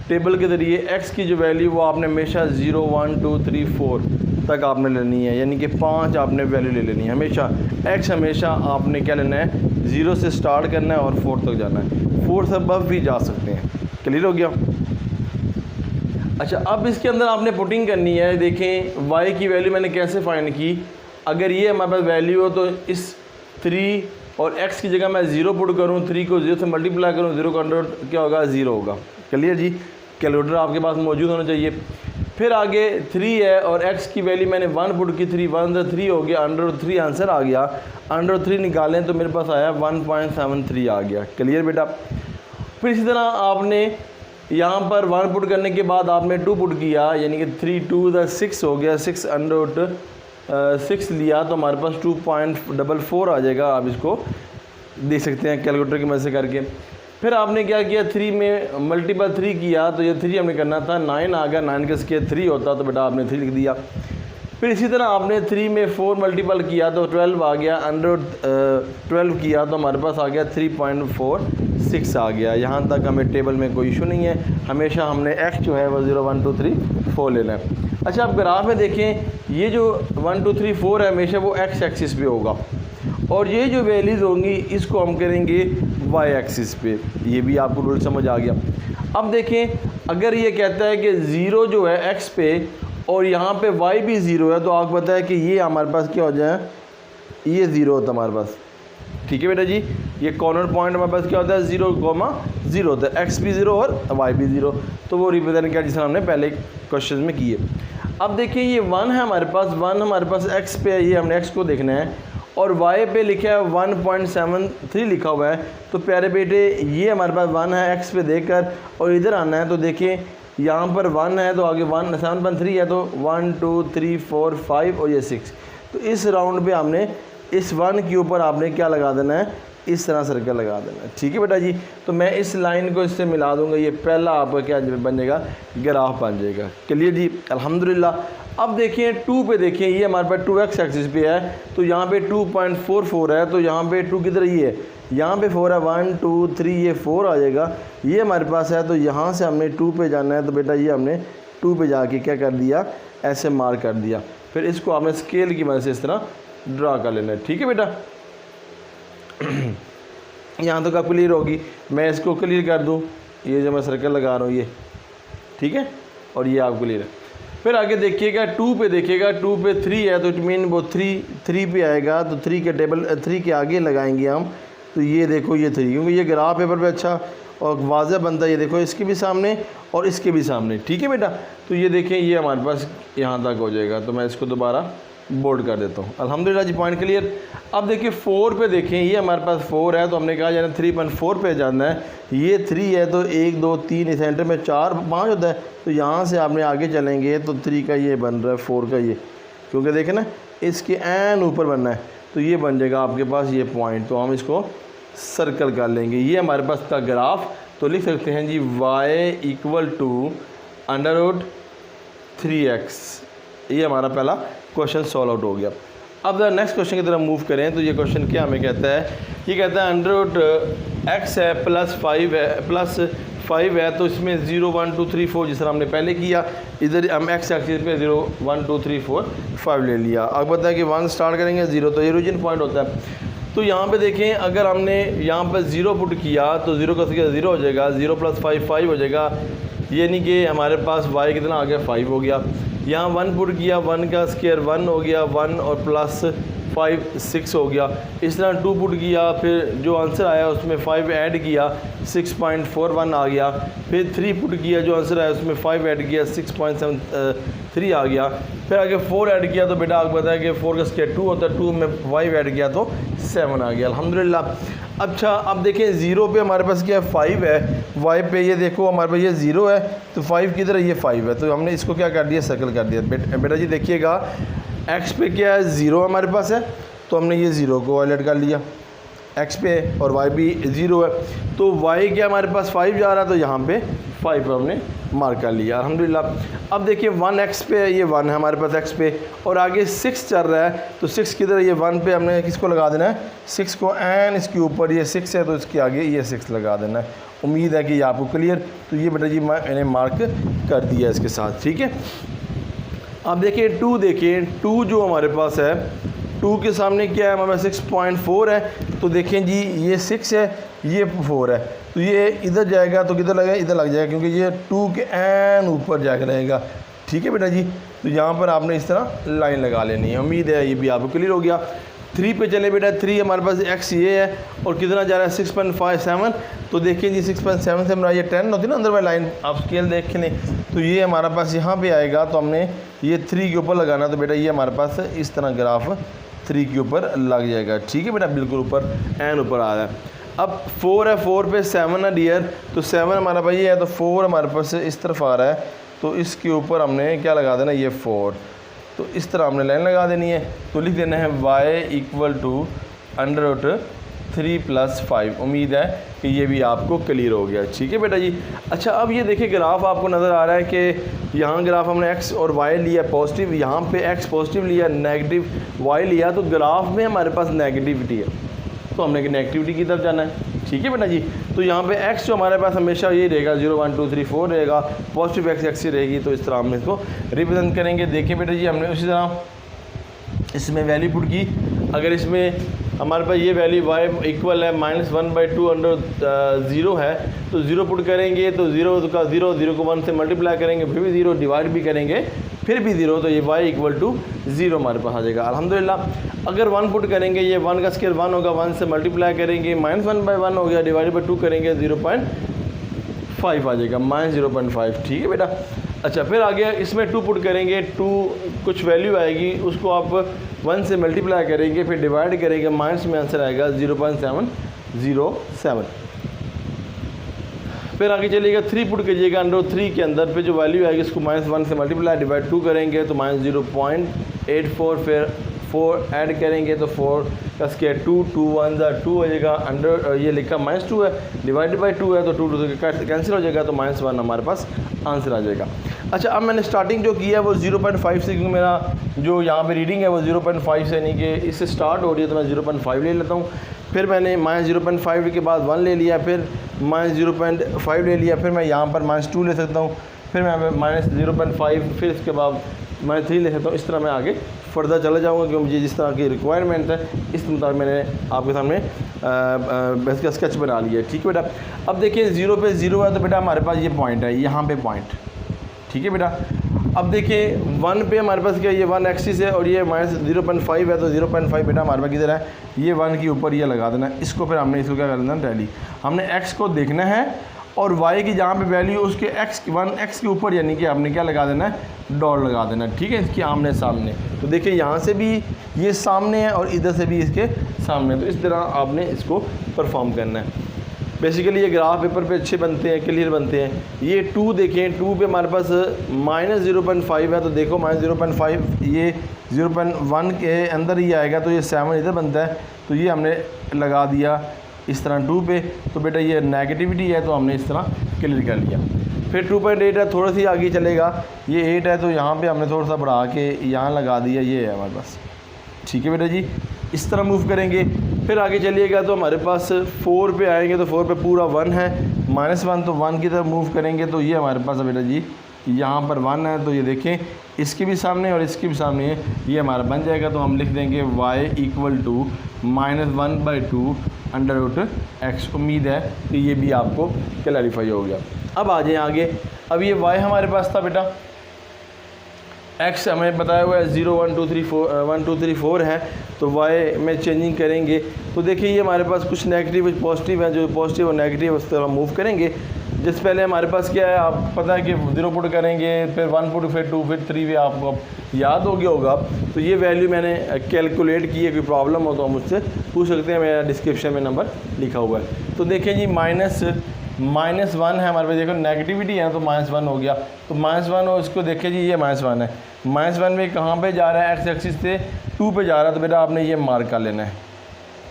टेबल के ज़रिए x की जो वैल्यू वो आपने हमेशा 0 1 2 3 4 तक आपने लेनी है, यानी कि 5 आपने वैल्यू ले लेनी है हमेशा। x हमेशा आपने क्या लेना है, 0 से स्टार्ट करना है और 4 तक जाना है, 4 से अबव भी जा सकते हैं। क्लियर हो गया। अच्छा, अब इसके अंदर आपने पुटिंग करनी है। देखें y की वैल्यू मैंने कैसे फाइंड की, अगर ये हमारे पास वैल्यू हो तो इस 3 और x की जगह मैं 0 पुट करूँ, 3 को 0 से मल्टीप्लाई करूँ, 0 का अंडर क्या होगा 0 होगा। क्लियर जी, कैलकुलेटर आपके पास मौजूद होना चाहिए। फिर आगे 3 है और x की वैल्यू मैंने 1 पुट की, 3 1 × 3 हो गया, √3 आंसर आ गया। √3 निकालें तो मेरे पास आया 1.73 आ गया। क्लियर बेटा। फिर इसी तरह आपने यहाँ पर 1 पुट करने के बाद आपने 2 पुट किया, यानी कि 3 2 6 हो गया, 6 अंडर 6 लिया तो हमारे पास 2.44 आ जाएगा। आप इसको देख सकते हैं कैलकुलेटर की मदद से करके। फिर आपने क्या किया, 3 में मल्टीपल 3 किया तो ये 3 हमने करना था, 9 आ गया, 9 का स्क्वायर 3 होता तो बेटा आपने 3 लिख दिया। फिर इसी तरह आपने 3 में 4 मल्टीपल किया तो 12 आ गया, अंडर 12 किया तो हमारे पास आ गया 3.46 आ गया। यहाँ तक हमें टेबल में कोई इशू नहीं है, हमेशा हमने x जो है वो 0 1 2 3 4 लेना है। अच्छा, आप ग्राफ में देखें, ये जो 1 2 3 4 है हमेशा वो x एक्सिस पे होगा, और ये जो वैल्यूज़ होंगी इसको हम करेंगे y एक्सिस पे। ये भी आपको रूल समझ आ गया। अब देखें, अगर ये कहता है कि 0 जो है x पे और यहाँ पे y भी 0 है, तो आपको पता है कि ये हमारे पास क्या हो जाए, ये 0 होता है हमारे पास। ठीक है बेटा जी, ये कॉर्नर पॉइंट हमारे पास क्या होता है, 0,0 होता है, x भी 0 और y भी 0। तो वो रिप्रेजेंट किया जिसे हमने पहले क्वेश्चन में किए। अब देखिए ये 1 है हमारे पास, 1 हमारे पास x पे है, ये हमने x को देखना है, और y पे लिखा है 1.73 लिखा हुआ है। तो प्यारे बेटे ये हमारे पास 1 है, x पे देखकर और इधर आना है। तो देखिए यहाँ पर 1 है तो आगे 7.3 है, तो 1 2 3 4 5 और ये 6। तो इस राउंड पे हमने इस 1 के ऊपर आपने क्या लगा देना है, इस तरह सर्कल लगा देना है। ठीक है बेटा जी, तो मैं इस लाइन को इससे मिला दूंगा, ये पहला आपका क्या बन जाएगा, ग्राफ बन जाएगा। क्लियर जी, अल्हम्दुलिल्लाह। अब देखिए 2 पे देखिए, ये हमारे पास 2x एक्सिस पे है, तो यहाँ पे 2.44 है, तो यहाँ पे 2 किधर ये है, यहाँ पे 4 है, 1 2 3 ये 4 आ जाएगा, ये हमारे पास है। तो यहाँ से हमने 2 पे जाना है, तो बेटा ये हमने 2 पे जाके क्या कर दिया, ऐसे मार्क कर दिया। फिर इसको आपने स्केल की मदद से इस तरह ड्रा कर लेना है। ठीक है बेटा, यहाँ तक आप क्लियर होगी। मैं इसको क्लियर कर दूँ, ये जो मैं सर्कल लगा रहा हूँ ये, ठीक है, और ये आप क्लियर है। फिर आगे देखिएगा 2 पे देखिएगा, 2 पे 3 है, तो इट मीन वो 3 पे आएगा, तो 3 के टेबल 3 के आगे लगाएंगे हम। तो ये देखो ये 3, क्योंकि ये ग्राफ पेपर पे अच्छा और वाज़ह बनता है। ये देखो इसके भी सामने और इसके भी सामने। ठीक है बेटा, तो ये देखें ये हमारे पास यहाँ तक हो जाएगा। तो मैं इसको दोबारा बोर्ड कर देता हूँ। अल्हम्दुलिल्लाह जी, पॉइंट क्लियर। अब देखिए 4 पे देखें, ये हमारे पास 4 है, तो हमने कहा जाना 3.4 पे जाना है। ये 3 है, तो 1 2 3 सेंटर में 4 5 होता है, तो यहाँ से आपने आगे चलेंगे तो 3 का ये बन रहा है, 4 का ये, क्योंकि देखें ना इसके एन ऊपर बनना है, तो ये बन जाएगा आपके पास ये पॉइंट। तो हम इसको सर्कल कर लेंगे। ये हमारे पास था ग्राफ, तो लिख सकते हैं जी y = √3x। ये हमारा पहला क्वेश्चन सॉल्व आउट हो गया। अब नेक्स्ट क्वेश्चन की तरफ मूव करें, तो ये क्वेश्चन क्या हमें कहता है, ये कहता है √x है प्लस 5 है, तो इसमें 0 1 2 3 4 जिस तरह हमने पहले किया, इधर हम x एक्सिस पे 0 1 2 3 4 5 ले लिया। अब पता है कि 1 स्टार्ट करेंगे 0, तो ये ओरिजिन पॉइंट होता है। तो यहाँ पे देखें, अगर हमने यहाँ पर 0 पुट किया तो 0 का स्क्वायर 0 हो जाएगा, 0 + 5 5 हो जाएगा, यानी कि हमारे पास y कितना आ गया, 5 हो गया। यहाँ 1 पुट किया, 1 का स्क्वायर 1 हो गया, 1 और प्लस 5 6 हो गया। इस तरह 2 पुट किया, फिर जो आंसर आया उसमें 5 ऐड किया, 6.41 आ गया। फिर 3 पुट किया, जो आंसर आया उसमें 5 ऐड किया, 6.73 आ गया। फिर आगे 4 ऐड किया, तो बेटा आपको पता है कि 4 का स्क्वायर 2 होता है, 2 में 5 ऐड किया तो 7 आ गया। अल्हम्दुलिल्लाह। अच्छा, अब देखें 0 पे हमारे पास क्या है, 5 है, y पे ये देखो हमारे पास ये 0 है, तो 5 किधर है, ये 5 है, तो हमने इसको क्या कर दिया, सर्कल कर दिया। बेटा जी देखिएगा, x पे क्या है, 0 हमारे पास है, तो हमने ये 0 को हाईलाइट कर लिया, x पे, और y भी 0 है, तो y क्या हमारे पास 5 जा रहा है, तो यहाँ पे 5 पर हमने मार्क कर लिया। अल्हम्दुलिल्लाह। अब देखिए 1x पे है, ये 1 है हमारे पास x पे, और आगे 6 चल रहा है, तो 6 किधर है, ये 1 पे हमने किसको लगा देना है, 6 को, एन इसके ऊपर ये 6 है, तो इसके आगे ये 6 लगा देना है। उम्मीद है कि ये आपको क्लियर। तो ये बेटा जी मैंने मार्क कर दिया इसके साथ। ठीक है, अब देखिए 2 देखिए, 2 जो हमारे पास है, 2 के सामने क्या है, हमारे 6.4 है, तो देखें जी ये 6 है, ये 4 है, तो ये इधर जाएगा तो किधर लगेगा, इधर लग जाएगा, क्योंकि ये 2 के एन ऊपर जाकर रहेगा। ठीक है बेटा जी, तो यहाँ पर आपने इस तरह लाइन लगा लेनी है। उम्मीद है ये भी आपको क्लियर हो गया। 3 पे चले बेटा, 3 हमारे पास x ये है, और कितना जा रहा है 6.57, तो देखिए जी 6.7 से हमारा ये 10 होती है ना अंदर वाली लाइन, आप स्केल देख लें, तो ये हमारा पास यहाँ पे आएगा, तो हमने ये 3 के ऊपर लगाना, तो बेटा ये हमारे पास इस तरह ग्राफ 3 के ऊपर लग जाएगा। ठीक है बेटा, बिल्कुल ऊपर एन ऊपर आ रहा है। अब 4 है, 4 पे 7 है डियर, तो 7 हमारा भाई ये है, तो 4 हमारे पास इस तरफ आ रहा है, तो इसके ऊपर हमने क्या लगा देना, ये 4, तो इस तरह हमने लाइन लगा देनी है। तो लिख देना है y इक्वल टू √3 + 5। उम्मीद है कि ये भी आपको क्लियर हो गया। ठीक है बेटा जी। अच्छा, अब ये देखिए ग्राफ आपको नज़र आ रहा है कि यहाँ ग्राफ हमने x और y लिया पॉजिटिव, यहाँ पे x पॉजिटिव लिया, नेगेटिव y लिया, तो ग्राफ में हमारे पास नेगेटिविटी है, तो हमने नेगेटिविटी की तरफ जाना है। ठीक है बेटा जी। तो यहाँ पे x जो हमारे पास हमेशा ये रहेगा 0 1 2 3 4 रहेगा, पॉजिटिव x ही रहेगी, तो इस तरह हम इसको रिप्रेजेंट करेंगे। देखिए बेटा जी, हमने उसी तरह इसमें वैल्यू पुट की। अगर इसमें हमारे पास ये वैल्यू y इक्वल है -1/2 है, तो 0 पुट करेंगे, तो 0 का 0 को 1 से मल्टीप्लाई करेंगे, फिर भी 0, डिवाइड भी करेंगे, फिर भी 0, तो ये y इक्वल टू 0 हमारे पास आ जाएगा अल्हम्दुलिल्लाह। अगर 1 पुट करेंगे, ये 1 का स्केयर 1 होगा, 1 से मल्टीप्लाई करेंगे, -1/1 हो गया, डिवाइड बाई 2 करेंगे, 0.5 आ जाएगा, -0.5। ठीक है बेटा। अच्छा, फिर आगे इसमें 2 पुट करेंगे, 2 कुछ वैल्यू आएगी, उसको आप 1 से मल्टीप्लाई करेंगे, फिर डिवाइड करेंगे, माइनस में आंसर आएगा 0.707। फिर आगे चलिएगा 3 पुट कीजिएगा √3 के अंदर, फिर जो वैल्यू आएगी इसको -1 से मल्टीप्लाई डिवाइड 2 करेंगे, तो -0.84, फिर 4 ऐड करेंगे, तो 4 का स्केयर 2 1 2 हो जाएगा, अंडर ये लिखा -2 है, डिवाइडेड बाई 2 है, तो 2 से कैंसिल हो जाएगा, तो -1 हमारे पास आंसर आ जाएगा। अच्छा, अब मैंने स्टार्टिंग जो किया है वो 0.5 से, क्योंकि मेरा जो यहाँ पे रीडिंग है वो 0.5 से, यानी कि इससे स्टार्ट हो रही है, तो मैं 0.5 ले लेता हूँ। फिर मैंने -0.5 के बाद 1 ले लिया, फिर -0.5 ले लिया, फिर मैं यहाँ पर -2 ले सकता हूँ, फिर मैं -0.5, फिर इसके बाद -3 ले सकता हूँ। इस तरह मैं आगे फर्दर चला जाऊँगा, क्योंकि मुझे जिस तरह की रिक्वायरमेंट है इस मुताबिक मैंने आपके सामने बेस का स्केच बना लिया है। ठीक है बेटा। अब देखिए 0 पे 0 है, तो बेटा हमारे पास ये पॉइंट है, यहाँ पे पॉइंट। ठीक है बेटा। अब देखिए 1 पे हमारे पास क्या, ये 1 एक्सिस है, और ये -0.5 है, तो 0.5 बेटा हमारे पास किधर है, ये 1 के ऊपर ये लगा देना है। इसको फिर हमने इसको क्या कर देना, टैली। हमने x को देखना है, और y की जहाँ पे वैल्यू उसके x के ऊपर, यानी कि आपने क्या लगा देना है, डॉट लगा देना है। ठीक है, इसके आमने सामने। तो देखिए यहाँ से भी ये सामने है, और इधर से भी इसके सामने, तो इस तरह आपने इसको परफॉर्म करना है। बेसिकली ये ग्राफ पेपर पे अच्छे बनते हैं, क्लियर बनते हैं। ये 2 देखें, 2 पे हमारे पास -0.5 है, तो देखो -0.5 ये 0.1 के अंदर ही आएगा, तो ये 7 इधर बनता है, तो ये हमने लगा दिया इस तरह 2 पे। तो बेटा ये नेगेटिविटी है, तो हमने इस तरह क्लियर कर लिया। फिर 2.8 है, थोड़ा सी आगे चलेगा, ये 8 है, तो यहाँ पे हमने थोड़ा सा बढ़ा के यहाँ लगा दिया, ये है हमारे पास। ठीक है बेटा जी, इस तरह मूव करेंगे। फिर आगे चलिएगा तो हमारे पास 4 पे आएंगे, तो 4 पे पूरा 1 है, -1, तो 1 की तरफ मूव करेंगे, तो ये हमारे पास है बेटा जी, यहाँ पर 1 है, तो ये देखें इसके भी सामने और इसके भी सामने है, ये हमारा बन जाएगा। तो हम लिख देंगे y इक्वल टू -1/2 √x। उम्मीद है कि ये भी आपको क्लैरिफाई हो गया। अब आ जाए आगे। अब ये y हमारे पास था बेटा, x हमें बताया हुआ है 0 1 2 3 4 है, तो y में चेंजिंग करेंगे। तो देखिए ये हमारे पास कुछ नेगेटिव कुछ पॉजिटिव है, जो पॉजिटिव और नेगेटिव उस तरह मूव करेंगे। जिस पहले हमारे पास क्या है, आप पता है कि 0 पुट करेंगे, फिर 1 पुट, फिर 2, फिर 3 भी आपको याद हो गया होगा। तो ये वैल्यू मैंने कैलकुलेट की है, कोई प्रॉब्लम हो तो हम मुझसे पूछ सकते हैं, मेरा डिस्क्रिप्शन में नंबर लिखा हुआ है। तो देखिए जी -1 है हमारे पास, देखो नेगेटिविटी है, तो -1 हो गया। तो -1 हो, इसको देखिए जी, ये -1 है। -1 में कहाँ पे जा रहा है, एक्स एक्सिस से 2 पे जा रहा है, तो बेटा आपने ये मार्क कर लेना है।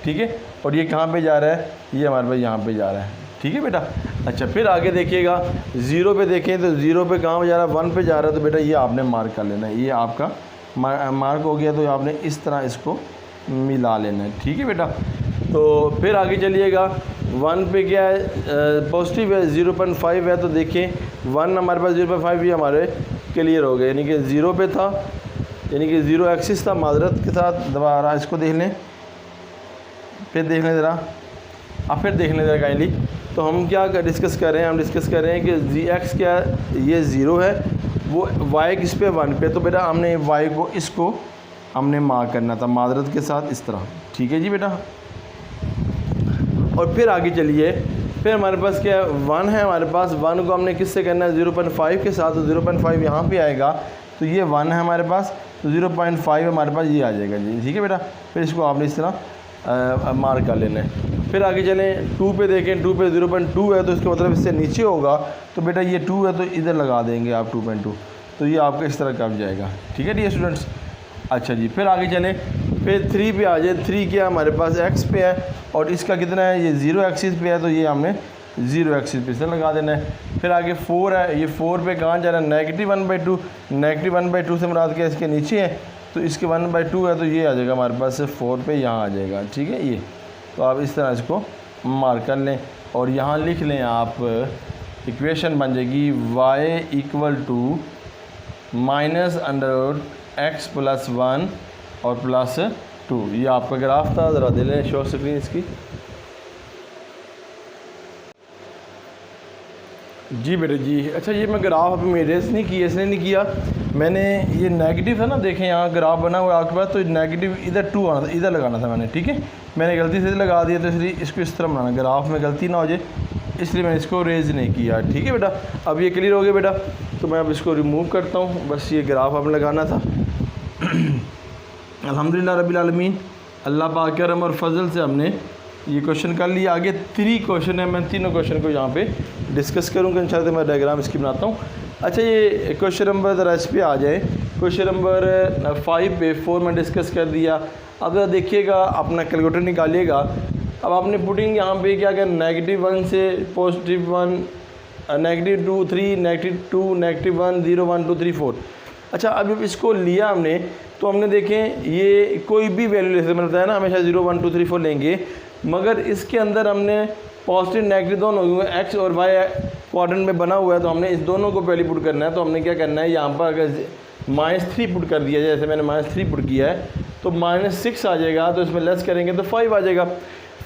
ठीक है, और ये कहाँ पे जा रहा है, ये हमारे पास यहाँ पे जा रहा है। ठीक है बेटा। अच्छा, फिर आगे देखिएगा 0 पे देखें, तो 0 पे कहाँ पे जा रहा है, 1 पे जा रहा है, तो बेटा ये आपने मार्क कर लेना है। ये आपका मार्क हो गया, तो आपने इस तरह इसको मिला लेना है। ठीक है बेटा। तो फिर आगे चलिएगा 1 पे क्या है, पॉजिटिव है, 0.5 है, तो देखें 1 हमारे पास 0.5 भी हमारे क्लियर हो गए, यानी कि 0 पे था, यानी कि 0 एक्सिस था। माजरत के साथ दोबारा इसको देख लें, फिर देख लें ज़रा, अब फिर देख लें ज़रा काइंडली। तो हम क्या डिस्कस कर रहे हैं, हम डिस्कस कर रहे हैं कि x क्या ये 0 है, वो y किस पे 1 पे, तो बेटा हमने y को इसको हमने मार्क करना था माजरत के साथ इस तरह। ठीक है जी बेटा। और फिर आगे चलिए, फिर हमारे पास क्या है, 1 है हमारे पास, 1 को हमने किससे करना है, 0.5 के साथ। तो 0.5 यहाँ पे आएगा, तो ये 1 है हमारे पास, तो 0.5 हमारे पास ये आ जाएगा जी। ठीक है बेटा। फिर इसको आपने इस तरह मार्क कर लेना है। फिर आगे चलें 2 पे देखें, 2 पे 0.2 है तो इसका मतलब इससे नीचे होगा, तो बेटा ये 2 है तो इधर लगा देंगे आप 2.2, तो ये आपका इस तरह कब जाएगा। ठीक है डियर स्टूडेंट्स। अच्छा जी, फिर आगे चलें, फिर 3 पे आ जाए। 3 क्या हमारे पास x पे है और इसका कितना है, ये 0 एक्सिस पे है, तो ये हमने 0 एक्सिस पे से लगा देना है। फिर आगे 4 है, ये 4 पे कहाँ जा रहा है, -1/2। -1/2 से मुराद क्या इसके नीचे है, तो इसके 1/2 है तो ये आ जाएगा हमारे पास 4 पे यहाँ आ जाएगा। ठीक है, ये तो आप इस तरह इसको मार्क कर लें और यहाँ लिख लें आप, इक्वेशन बन जाएगी y = -√x + 1 और +2। ये आपका ग्राफ था, ज़रा दे लें शो स्क्रीन इसकी। जी बेटे जी। अच्छा, ये मैं ग्राफ अभी मैं इरेज नहीं किया, इसने नहीं किया मैंने, ये नेगेटिव है ना, देखें यहाँ ग्राफ बना हुआ है आपके पास, तो नेगेटिव इधर 2 आना था, इधर लगाना था मैंने। ठीक है, मैंने गलती से लगा दिया, तो इसलिए इसको इस तरह बनाना, ग्राफ में गलती ना हो जाए, इसलिए मैंने इसको रेज नहीं किया। ठीक है बेटा, अब ये क्लियर हो गया बेटा, तो मैं अब इसको रिमूव करता हूँ, बस ये ग्राफ अब लगाना था। अल्हम्दुलिल्लाह रब्बिल आलमीन, अल्लाह पाक के करम और फजल से हमने ये क्वेश्चन कर लिया। आगे 3 क्वेश्चन है, मैं तीनों क्वेश्चन को यहाँ पे डिस्कस करूँगा इंशाअल्लाह। मैं डायग्राम इसकी बनाता हूँ। अच्छा, ये क्वेश्चन नंबर ज़रा इस पे आ जाए, क्वेश्चन नंबर 5 पे 4 में डिस्कस कर दिया। अब ज़रा देखिएगा, अपना कैलकुलेटर निकालिएगा। अब आपने पुटिंग यहाँ पे क्या करना, -1 से +1, -2 3, -2 -1 0 1 2 3 4। अच्छा, अब इसको लिया हमने, तो हमने देखें ये कोई भी वैल्यू ले सकते, मैंने बताया ना हमेशा 0 1 2 3 4 लेंगे, मगर इसके अंदर हमने पॉजिटिव नेगेटिव दोनों क्योंकि एक्स और वाई क्वाड्रेंट में बना हुआ है, तो हमने इस दोनों को पहले पुट करना है। तो हमने क्या करना है, यहाँ पर अगर -3 पुट कर दिया, जैसे मैंने -3 पुट किया है, तो -6 आ जाएगा, तो इसमें लेस करेंगे तो 5 आ जाएगा।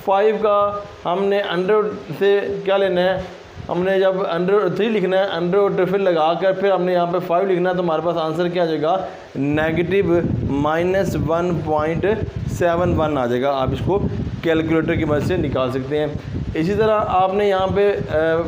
5 का हमने अंडर से क्या लेना है, हमने जब √3 लिखना है, अंडर फिर लगा कर फिर हमने यहाँ पे 5 लिखना है, तो हमारे पास आंसर क्या आ जाएगा, -1.71 आ जाएगा। आप इसको कैलकुलेटर की मदद से निकाल सकते हैं। इसी तरह आपने यहाँ पे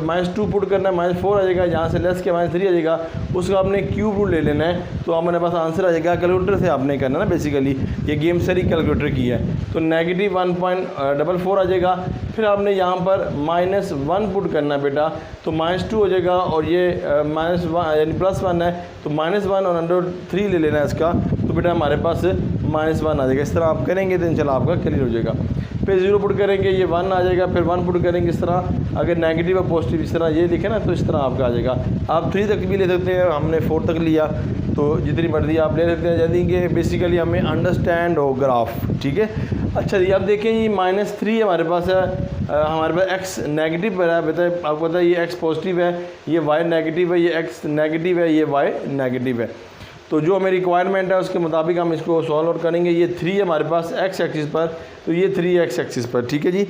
-2 पुट करना है, -4 आ जाएगा, यहाँ से लेस के -3 आ जाएगा, उसका आपने क्यूब रूट ले लेना है, तो हमारे पास आंसर आ जाएगा। कैलकुलेटर से आपने करना ना, बेसिकली ये गेम सारी कैलकुलेटर की है, तो -1.44 आ जाएगा। फिर आपने यहाँ पर -1 पुट करना है बेटा, तो -2 हो जाएगा, और ये -1 यानी +1 है, तो -1 और √3 ले लेना है इसका, तो बेटा हमारे पास -1 आ जाएगा। इस तरह आप करेंगे तो इंशाल्लाह आपका क्लियर हो जाएगा। फिर 0 पुट करेंगे, ये 1 आ जाएगा, फिर 1 पुट करेंगे इस तरह, अगर नेगेटिव और पॉजिटिव इस तरह ये लिखे ना, तो इस तरह आपका आ जाएगा। आप 3 तक भी ले सकते हैं, हमने 4 तक लिया, तो जितनी मर्जी आप ले सकते हैं, यदि कि बेसिकली हमें अंडरस्टैंड हो ग्राफ। ठीक है, अच्छा जी, अब देखें ये -3 हमारे पास है, हमारे पास x नेगेटिव पर है, बताए आपको पता है ये x पॉजिटिव है, ये y नेगेटिव है, ये x नेगेटिव है, ये y नेगेटिव है। तो जो हमें रिक्वायरमेंट है उसके मुताबिक हम इसको सॉल्व आउट करेंगे। ये 3 है हमारे पास x एक्सिस पर, तो ये 3 x एक्सिस पर। ठीक है जी,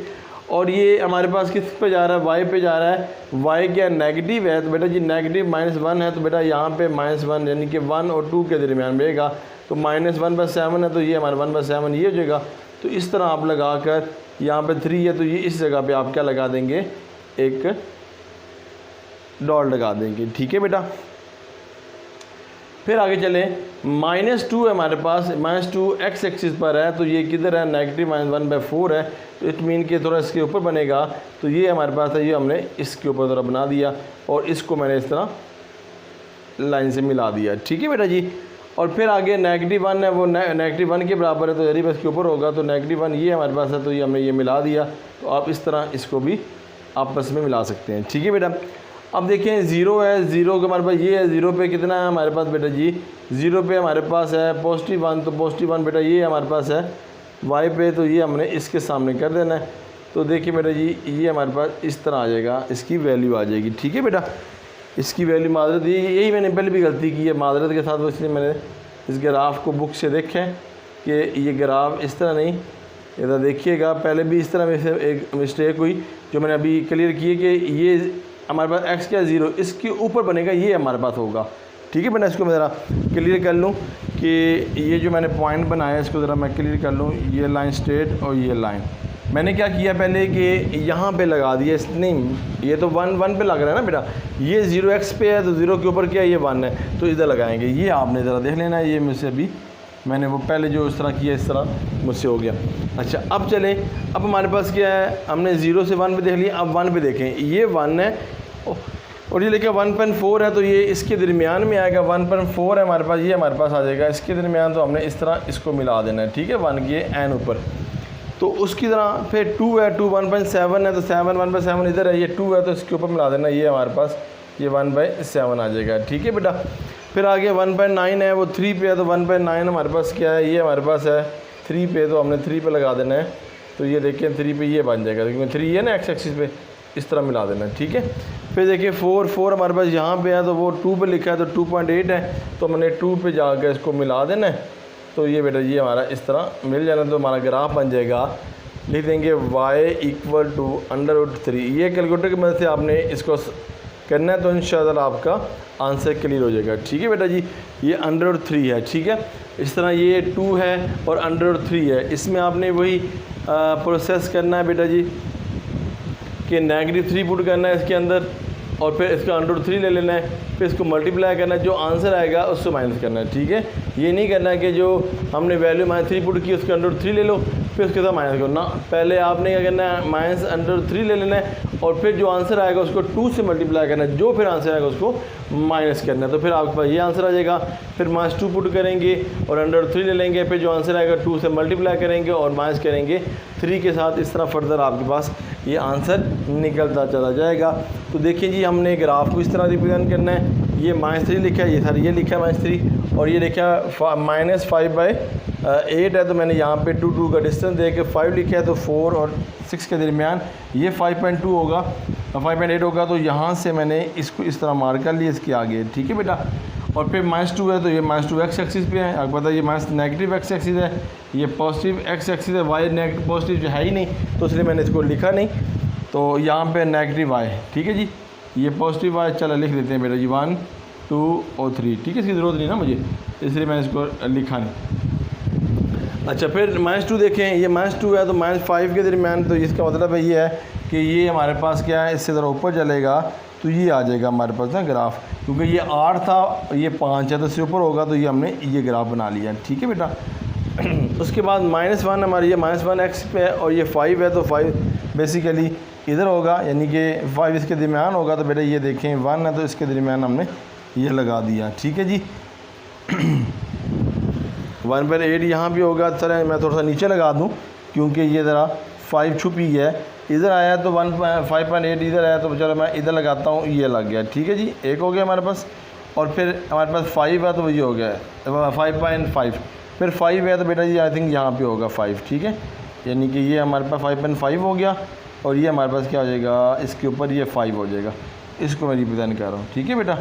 और ये हमारे पास किस पे जा रहा है, y पे जा रहा है। y क्या नेगेटिव है, तो बेटा जी नेगेटिव -1 है, तो बेटा यहाँ पे -1 यानी कि 1 और 2 के दरमियान रहेगा, तो -1/7 है, तो ये हमारा 1/7 ये हो जाएगा। तो इस तरह आप लगा कर, यहाँ पे 3 है, तो ये इस जगह पे आप क्या लगा देंगे, एक डॉट लगा देंगे। ठीक है बेटा, फिर आगे चलें, -2 है हमारे पास, -2 x एक्सिस पर है, तो ये किधर है, नेगेटिव -1/4 है, तो इट मीन कि थोड़ा इसके ऊपर बनेगा, तो ये हमारे पास है, ये हमने इसके ऊपर थोड़ा बना दिया, और इसको मैंने इस तरह लाइन से मिला दिया। ठीक है बेटा जी, और फिर आगे -1 है, वो -1 के बराबर है, तो यदि बस के ऊपर होगा, तो -1 ये हमारे पास है, तो ये हमने ये मिला दिया। तो आप इस तरह इसको भी आपस में मिला सकते हैं। ठीक है बेटा, अब देखें 0 है, 0 के हमारे पास ये है, 0 पे कितना है हमारे पास बेटा जी, 0 पे हमारे पास है +1, तो +1 बेटा ये हमारे पास है y पे, तो ये हमने इसके सामने कर देना है। तो देखिए बेटा जी, ये हमारे पास इस तरह आ जाएगा, इसकी वैल्यू आ जाएगी। ठीक है बेटा, इसकी वैल्यू माजरत, यही मैंने पहले भी गलती की है माजरत के साथ, इसलिए मैंने इस ग्राफ को बुक से देखें कि ये ग्राफ इस तरह नहीं, इधर देखिएगा, पहले भी इस तरह में से एक मिस्टेक हुई जो मैंने अभी क्लियर की है कि ये हमारे पास x क्या 0 इसके ऊपर बनेगा, ये हमारे पास होगा। ठीक है बेटा, इसको मैं ज़रा क्लियर कर लूँ कि ये जो मैंने पॉइंट बनाया इसको ज़रा मैं क्लियर कर लूँ। ये लाइन स्ट्रेट और ये लाइन मैंने क्या किया पहले कि यहाँ पे लगा दिया, नहीं ये तो 1 पे लग रहा है ना बेटा, ये 0x पे है, तो 0 के ऊपर क्या है, ये 1 है, तो इधर लगाएंगे। ये आपने ज़रा देख लेना, ये मुझसे अभी मैंने वो पहले जो इस तरह किया इस तरह मुझसे हो गया। अच्छा अब चलें, अब हमारे पास क्या है, हमने 0 से 1 पे देख लिया, अब 1 पे देखें, ये 1 है और ये लेके 1.4 है, तो ये इसके दरमियान में आएगा। 1.4 है हमारे पास, ये हमारे पास आ जाएगा इसके दरमियान, तो हमने इस तरह इसको मिला देना है, ठीक है, 1 के एन ऊपर। तो उसकी तरह फिर 2 है, 2 1.7 है, तो 7 1/7 इधर है, ये 2 है तो इसके ऊपर मिला देना, ये हमारे पास ये 1/7 आ जाएगा, ठीक है बेटा। फिर आगे 1.9 है, वो 3 पे है, तो 1.9 हमारे पास क्या है, ये हमारे पास है 3 पे, तो हमने 3 पे लगा देना है, तो ये देखिए 3 पे ये बन जाएगा, क्योंकि 3 है ना एक्स एक्सिस पे, इस तरह मिला देना है, ठीक है। फिर देखिए 4 हमारे पास यहाँ पे है, तो वो 2 पे लिखा है, तो 2.8 है, तो हमने 2 पे जाकर इसको मिला देना है, तो ये बेटा ये हमारा इस तरह मिल जाना, तो हमारा ग्राफ बन जाएगा। लिख देंगे y = √3। ये कैलकुलेटर की मदद से आपने इसको करना है, तो इंशाअल्लाह आपका आंसर क्लियर हो जाएगा, ठीक है बेटा जी। ये √3 है, ठीक है। इस तरह ये 2 है और √3 है, इसमें आपने वही प्रोसेस करना है बेटा जी कि -3 पुट करना है इसके अंदर, और फिर इसका √3 ले लेना है, फिर इसको मल्टीप्लाई करना है, जो आंसर आएगा उससे माइनस करना है, ठीक है। ये नहीं करना है कि जो हमने वैल्यू -3 पुट की उसके √3 ले लो फिर उसके साथ माइनस करना, पहले आपने क्या करना है -√3 ले लेना है, और फिर जो आंसर आएगा उसको 2 से मल्टीप्लाई करना है, जो फिर आंसर आएगा उसको माइनस करना है, तो फिर आपके पास ये आंसर आ जाएगा। फिर -2 पुट करेंगे और √3 ले लेंगे, फिर जो आंसर आएगा 2 से मल्टीप्लाई करेंगे और माइनस करेंगे 3 के साथ, इस तरह फर्दर आपके पास ये आंसर निकलता चला जाएगा। तो देखिए जी, हमने ग्राफ को इस तरह रिप्रेजेंट करना है, ये -3 लिखा है, ये सर ये लिखा है -3, और ये लिखा है -5/8 है, तो मैंने यहाँ पे 2 का डिस्टेंस दे के 5 लिखा है, तो 4 और 6 के दरमियान ये 5.2 होगा, 5.8 होगा, तो यहाँ से मैंने इसको इस तरह मार कर लिया इसके आगे, ठीक है बेटा। और फिर -2 है, तो ये -2 एक्स एक्सिस पे है, आपको पता है ये नेगेटिव एक्स एक्सिस है, ये पॉजिटिव एक्स एक्सिस है, वाई नेगेटिव पॉजिटिव जो है ही नहीं, तो इसलिए मैंने इसको लिखा नहीं, तो यहाँ पे नेगेटिव वाई, ठीक है जी। ये पॉजिटिव वाई चलो लिख देते हैं बेटा जी, 1 2 और 3, ठीक है, इसकी ज़रूरत नहीं ना मुझे, इसलिए मैंने इसको लिखा नहीं। अच्छा फिर -2 देखें, ये -2 है तो -5 के दरमियान, तो इसका मतलब है ये है कि ये हमारे पास क्या है, इससे ज़रा ऊपर चलेगा तो ये आ जाएगा हमारे पास ना ग्राफ, क्योंकि ये 8 था ये 5 है, तो इससे ऊपर होगा, तो ये हमने ये ग्राफ बना लिया, ठीक है बेटा। उसके बाद -1 हमारी ये -1 एक्स पे है, और ये 5 है, तो 5 बेसिकली इधर होगा, यानी कि 5 इसके दरमियान होगा, तो बेटा ये देखें 1 है तो इसके दरमियान हमने ये लगा दिया, ठीक है जी। 1/8 यहाँ भी होगा, सर मैं थोड़ा सा नीचे लगा दूँ क्योंकि ये ज़रा 5 छुपी है, इधर आया तो 5.8 इधर आया, तो चलो मैं इधर लगाता हूँ, ये लग गया, ठीक है जी। एक हो गया हमारे पास, और फिर हमारे पास 5 है तो ये हो गया 5.5, फिर 5 है तो बेटा जी आई थिंक यहाँ पे होगा 5, ठीक है, यानी कि ये हमारे पास 5.5 हो गया, और ये हमारे पास क्या हो जाएगा, इसके ऊपर ये 5 हो जाएगा, इसको मैं रिप्रेजेंट कर रहा हूँ, ठीक है बेटा,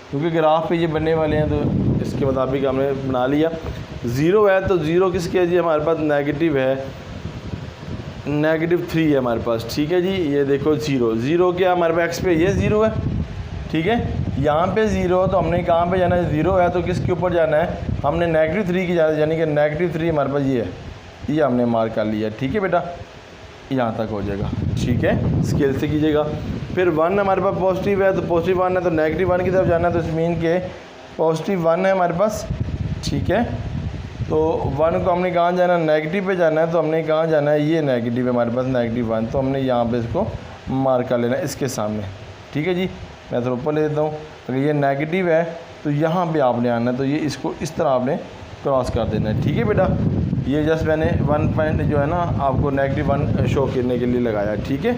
क्योंकि ग्राफ पे ये बनने वाले हैं, तो इसके मुताबिक हमने बना लिया। 0 है तो 0 किसके जी, हमारे पास नेगेटिव है, -3 है हमारे पास, ठीक है जी। ये देखो 0 क्या हमारे पास एक्स पे ये 0 है, ठीक है, यहाँ पे 0 तो हमने कहाँ पे जाना है, 0 है तो किसके ऊपर जाना है, हमने -3 की जाना, यानी कि -3 हमारे पास ये है, ये हमने मार्क कर लिया, ठीक है बेटा, यहाँ तक हो जाएगा, ठीक है, स्केल से कीजिएगा। फिर 1 हमारे पास पॉजिटिव है, तो पॉजिटिव 1 है तो -1 की तरफ जाना है, तो इस मीन के पॉजिटिव 1 है हमारे पास, ठीक है। तो 1 को हमने कहाँ जाना है, नेगेटिव पे जाना है, तो हमने कहाँ जाना है, ये नेगेटिव है हमारे पास -1, तो हमने यहाँ पे इसको मार्क कर लेना है इसके सामने, ठीक है जी। मैं थोड़ा ऊपर ले देता हूँ, अगर ये नेगेटिव है तो यहाँ पे आपने आना है, तो ये इसको इस तरह आपने क्रॉस कर देना है, ठीक है बेटा। ये जस्ट मैंने 1 पॉइंट जो है ना आपको -1 शो करने के लिए लगाया, ठीक है।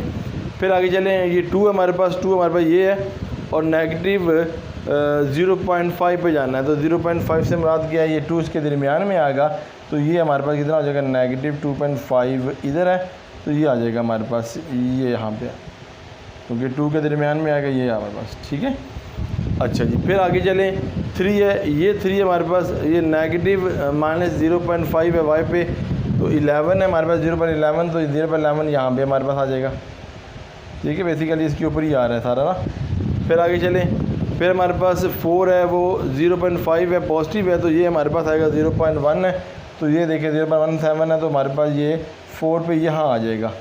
फिर आगे चलें, ये 2 हमारे पास, 2 हमारे पास ये है, और -0.5 पे जाना है, तो 0.5 से मुराद क्या है, ये 2 इसके दरमियान में आएगा, तो ये हमारे पास कितना हो जाएगा, -2.5 इधर है, तो ये आ जाएगा हमारे पास ये यहाँ पे, क्योंकि 2 के दरमियान में आएगा ये हमारे पास, ठीक है। अच्छा जी, फिर आगे चलें, 3 है, ये 3 हमारे पास, ये -0.5 है वाई पे, तो 11 है हमारे पास, 0.11, तो 0.11 यहाँ पे हमारे पास आ जाएगा, ठीक है, बेसिकली इसके ऊपर ही आ रहा है सारा ना। फिर आगे चलें, फिर हमारे पास 4 है, वो 0.5 है पॉजिटिव है, तो ये हमारे पास आएगा 0.1 है, तो ये देखिए 0.17 है, तो हमारे पास ये 4 पे यहाँ आ जाएगा,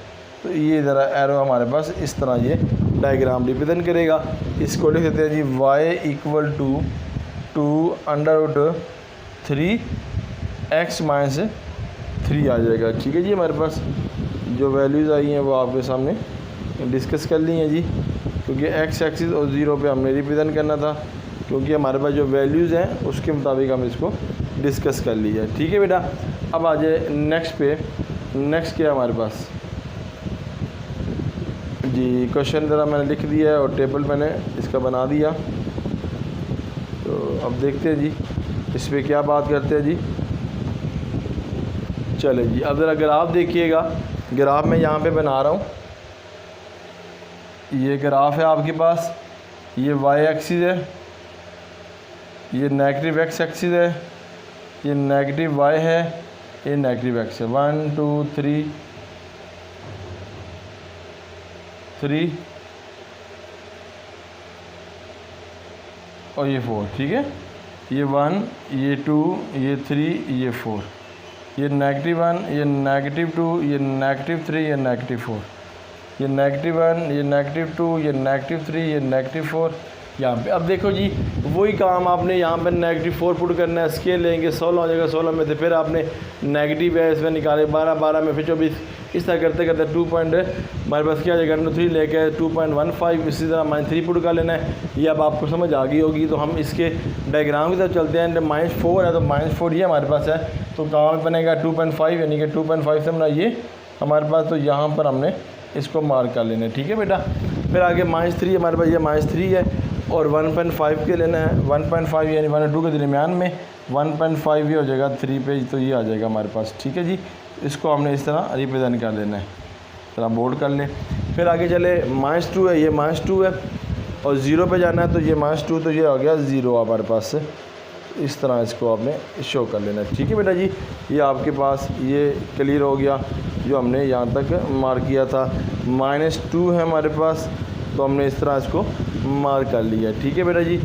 तो ये ज़रा एरो हमारे पास इस तरह ये डायग्राम रिप्रेजेंट करेगा। इसको लिख देते हैं जी y = 2 √3 x माइनस 3 आ जाएगा। ठीक है जी, हमारे पास जो वैल्यूज़ आई हैं वो आपके सामने डिस्कस कर ली हैं जी, क्योंकि x एक्सिस और 0 पे हमने रिप्रेजेंट करना था, क्योंकि हमारे पास जो वैल्यूज़ हैं उसके मुताबिक हम इसको डिस्कस कर लिया। ठीक है बेटा, अब आ जाए नेक्स्ट पे। नेक्स्ट क्या है हमारे पास जी, क्वेश्चन ज़रा मैंने लिख दिया है और टेबल मैंने इसका बना दिया। तो अब देखते हैं जी इस पर क्या बात करते हैं जी। चले जी, अब ज़रा ग्राफ देखिएगा। ग्राफ मैं यहाँ पे बना रहा हूँ, ये ग्राफ है आपके पास, ये y एक्सिस है, ये नेगेटिव x एक्सिस है, ये नेगेटिव y है, ये नेगेटिव x है। 1 2 3 और ये 4। ठीक है, ये 1, ये 2, ये 3, ये 4, ये नेगेटिव 1, ये नेगेटिव 2, ये नेगेटिव 3, ये नेगेटिव 4, ये नेगेटिव 1, ये नेगेटिव 2, ये नेगेटिव 3, ये नेगेटिव 4 यहाँ पे। अब देखो जी, वही काम आपने यहाँ पर नेगेटिव 4 पुट करना है, स्केल लेंगे 16 हो जाएगा, 16 में से फिर आपने नेगेटिव है इसमें निकाले 12, 12 में फिर 24, इस तरह करते करते 2 पॉइंट हमारे पास क्या आ जाएगा, 3 लेके 2.15, इसी तरह -3 पुट कर लेना है। ये अब आपको समझ आ गई होगी। तो हम इसके डायग्राम की तरफ चलते हैं। -4 है तो -4 ये हमारे पास है, तो कहाँ बनेगा 2.5, यानी कि 2.5 से बनाइए हमारे पास, तो यहाँ पर हमने इसको मार्क कर लेना है। ठीक है बेटा, फिर आगे -3 हमारे पास, ये -3 है और 1.5 के लेना है। 1.5 यानी 1 और 2 के दरमियान में 1.5 ये हो जाएगा 3 पे, तो ये आ जाएगा हमारे पास। ठीक है जी, इसको हमने इस तरह रिप्रेजेंट कर लेना है, तरह बोल्ड कर लें। फिर आगे चले, -2 है, ये -2 है और 0 पे जाना है, तो ये -2, तो ये आ गया 0 हमारे पास से। इस तरह इसको आपने शो कर लेना है। ठीक है बेटा जी, ये आपके पास ये क्लियर हो गया जो हमने यहाँ तक मार्क किया था। -2 है हमारे पास, तो हमने इस तरह इसको मार्क कर लिया। ठीक है बेटा जी,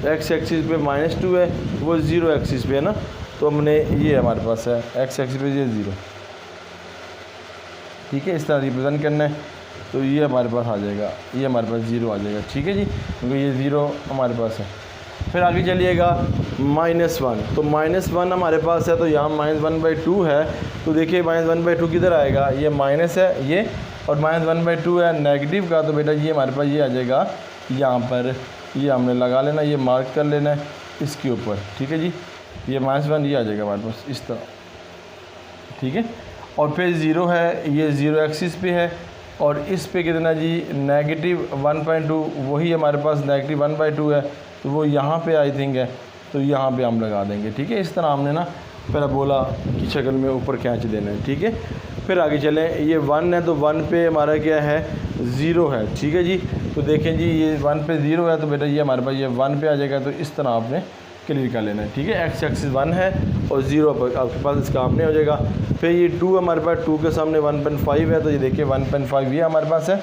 x एक्सिस पे -2 है, वो 0 एक्सिस पे है ना, तो हमने ये हमारे पास है x एक्सिस पे ये 0। ठीक है, इस तरह रिप्रेजेंट करना है, तो ये हमारे पास आ जाएगा, ये हमारे पास 0 आ जाएगा। ठीक है जी, क्योंकि ये 0 हमारे पास है। फिर आगे चलिएगा -1, तो -1 हमारे पास है, तो यहाँ -1/2 है, तो देखिए -1/2 किधर आएगा, ये माइनस है ये, और -1/2 है नेगेटिव का, तो बेटा ये हमारे पास ये आ जाएगा यहाँ पर, ये हमने लगा लेना, ये मार्क कर लेना है इसके ऊपर। ठीक है जी, ये -1 ये आ जाएगा हमारे पास इस तरह। ठीक है, और फिर 0 है, ये 0 एक्सिस पे है, और इस पे कितना जी -1.2, वही हमारे पास -1/2 है, तो वो यहाँ पे आई थिंक है, तो यहाँ पे हम लगा देंगे। ठीक है, इस तरह हमने ना पैराबोला की शक्ल में ऊपर खींच देना है। ठीक है, फिर आगे चलें, ये 1 है, तो 1 पे हमारा क्या है 0 है। ठीक है जी, तो देखें जी ये 1 पे 0 है, तो बेटा ये हमारे पास ये 1 पे आ जाएगा, तो इस तरह आपने क्लियर कर लेना है। ठीक है, x एक्सिस 1 है और 0 पर आपके पास इसका आपने हो जाएगा। फिर ये 2 हमारे पास, 2 के सामने 1.5 है, तो ये देखिए 1.5 ये हमारे पास है,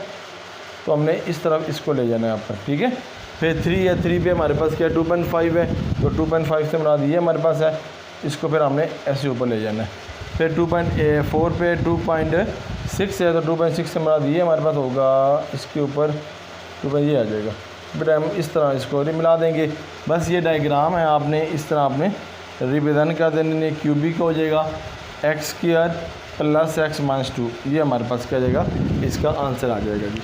तो हमने इस तरफ इसको ले जाना है आप पर। ठीक है, फिर 3 है, 3 पे हमारे पास क्या 2.5 है, तो 2.5 से मुराद ये हमारे पास है, इसको फिर हमने ऐसे ऊपर ले जाना है। फिर 2.4 पे 2.6 है, तो 2.6 से मुराद ये हमारे पास होगा, इसके ऊपर 2 ये आ जाएगा। बेटा हम इस तरह इसको मिला देंगे। बस ये डायग्राम है, आपने इस तरह आपने रिप्रेजेंट कर देने, क्यूबिक हो जाएगा x² + x - 2, ये हमारे पास क्या जाएगा, इसका आंसर आ जाएगा जी।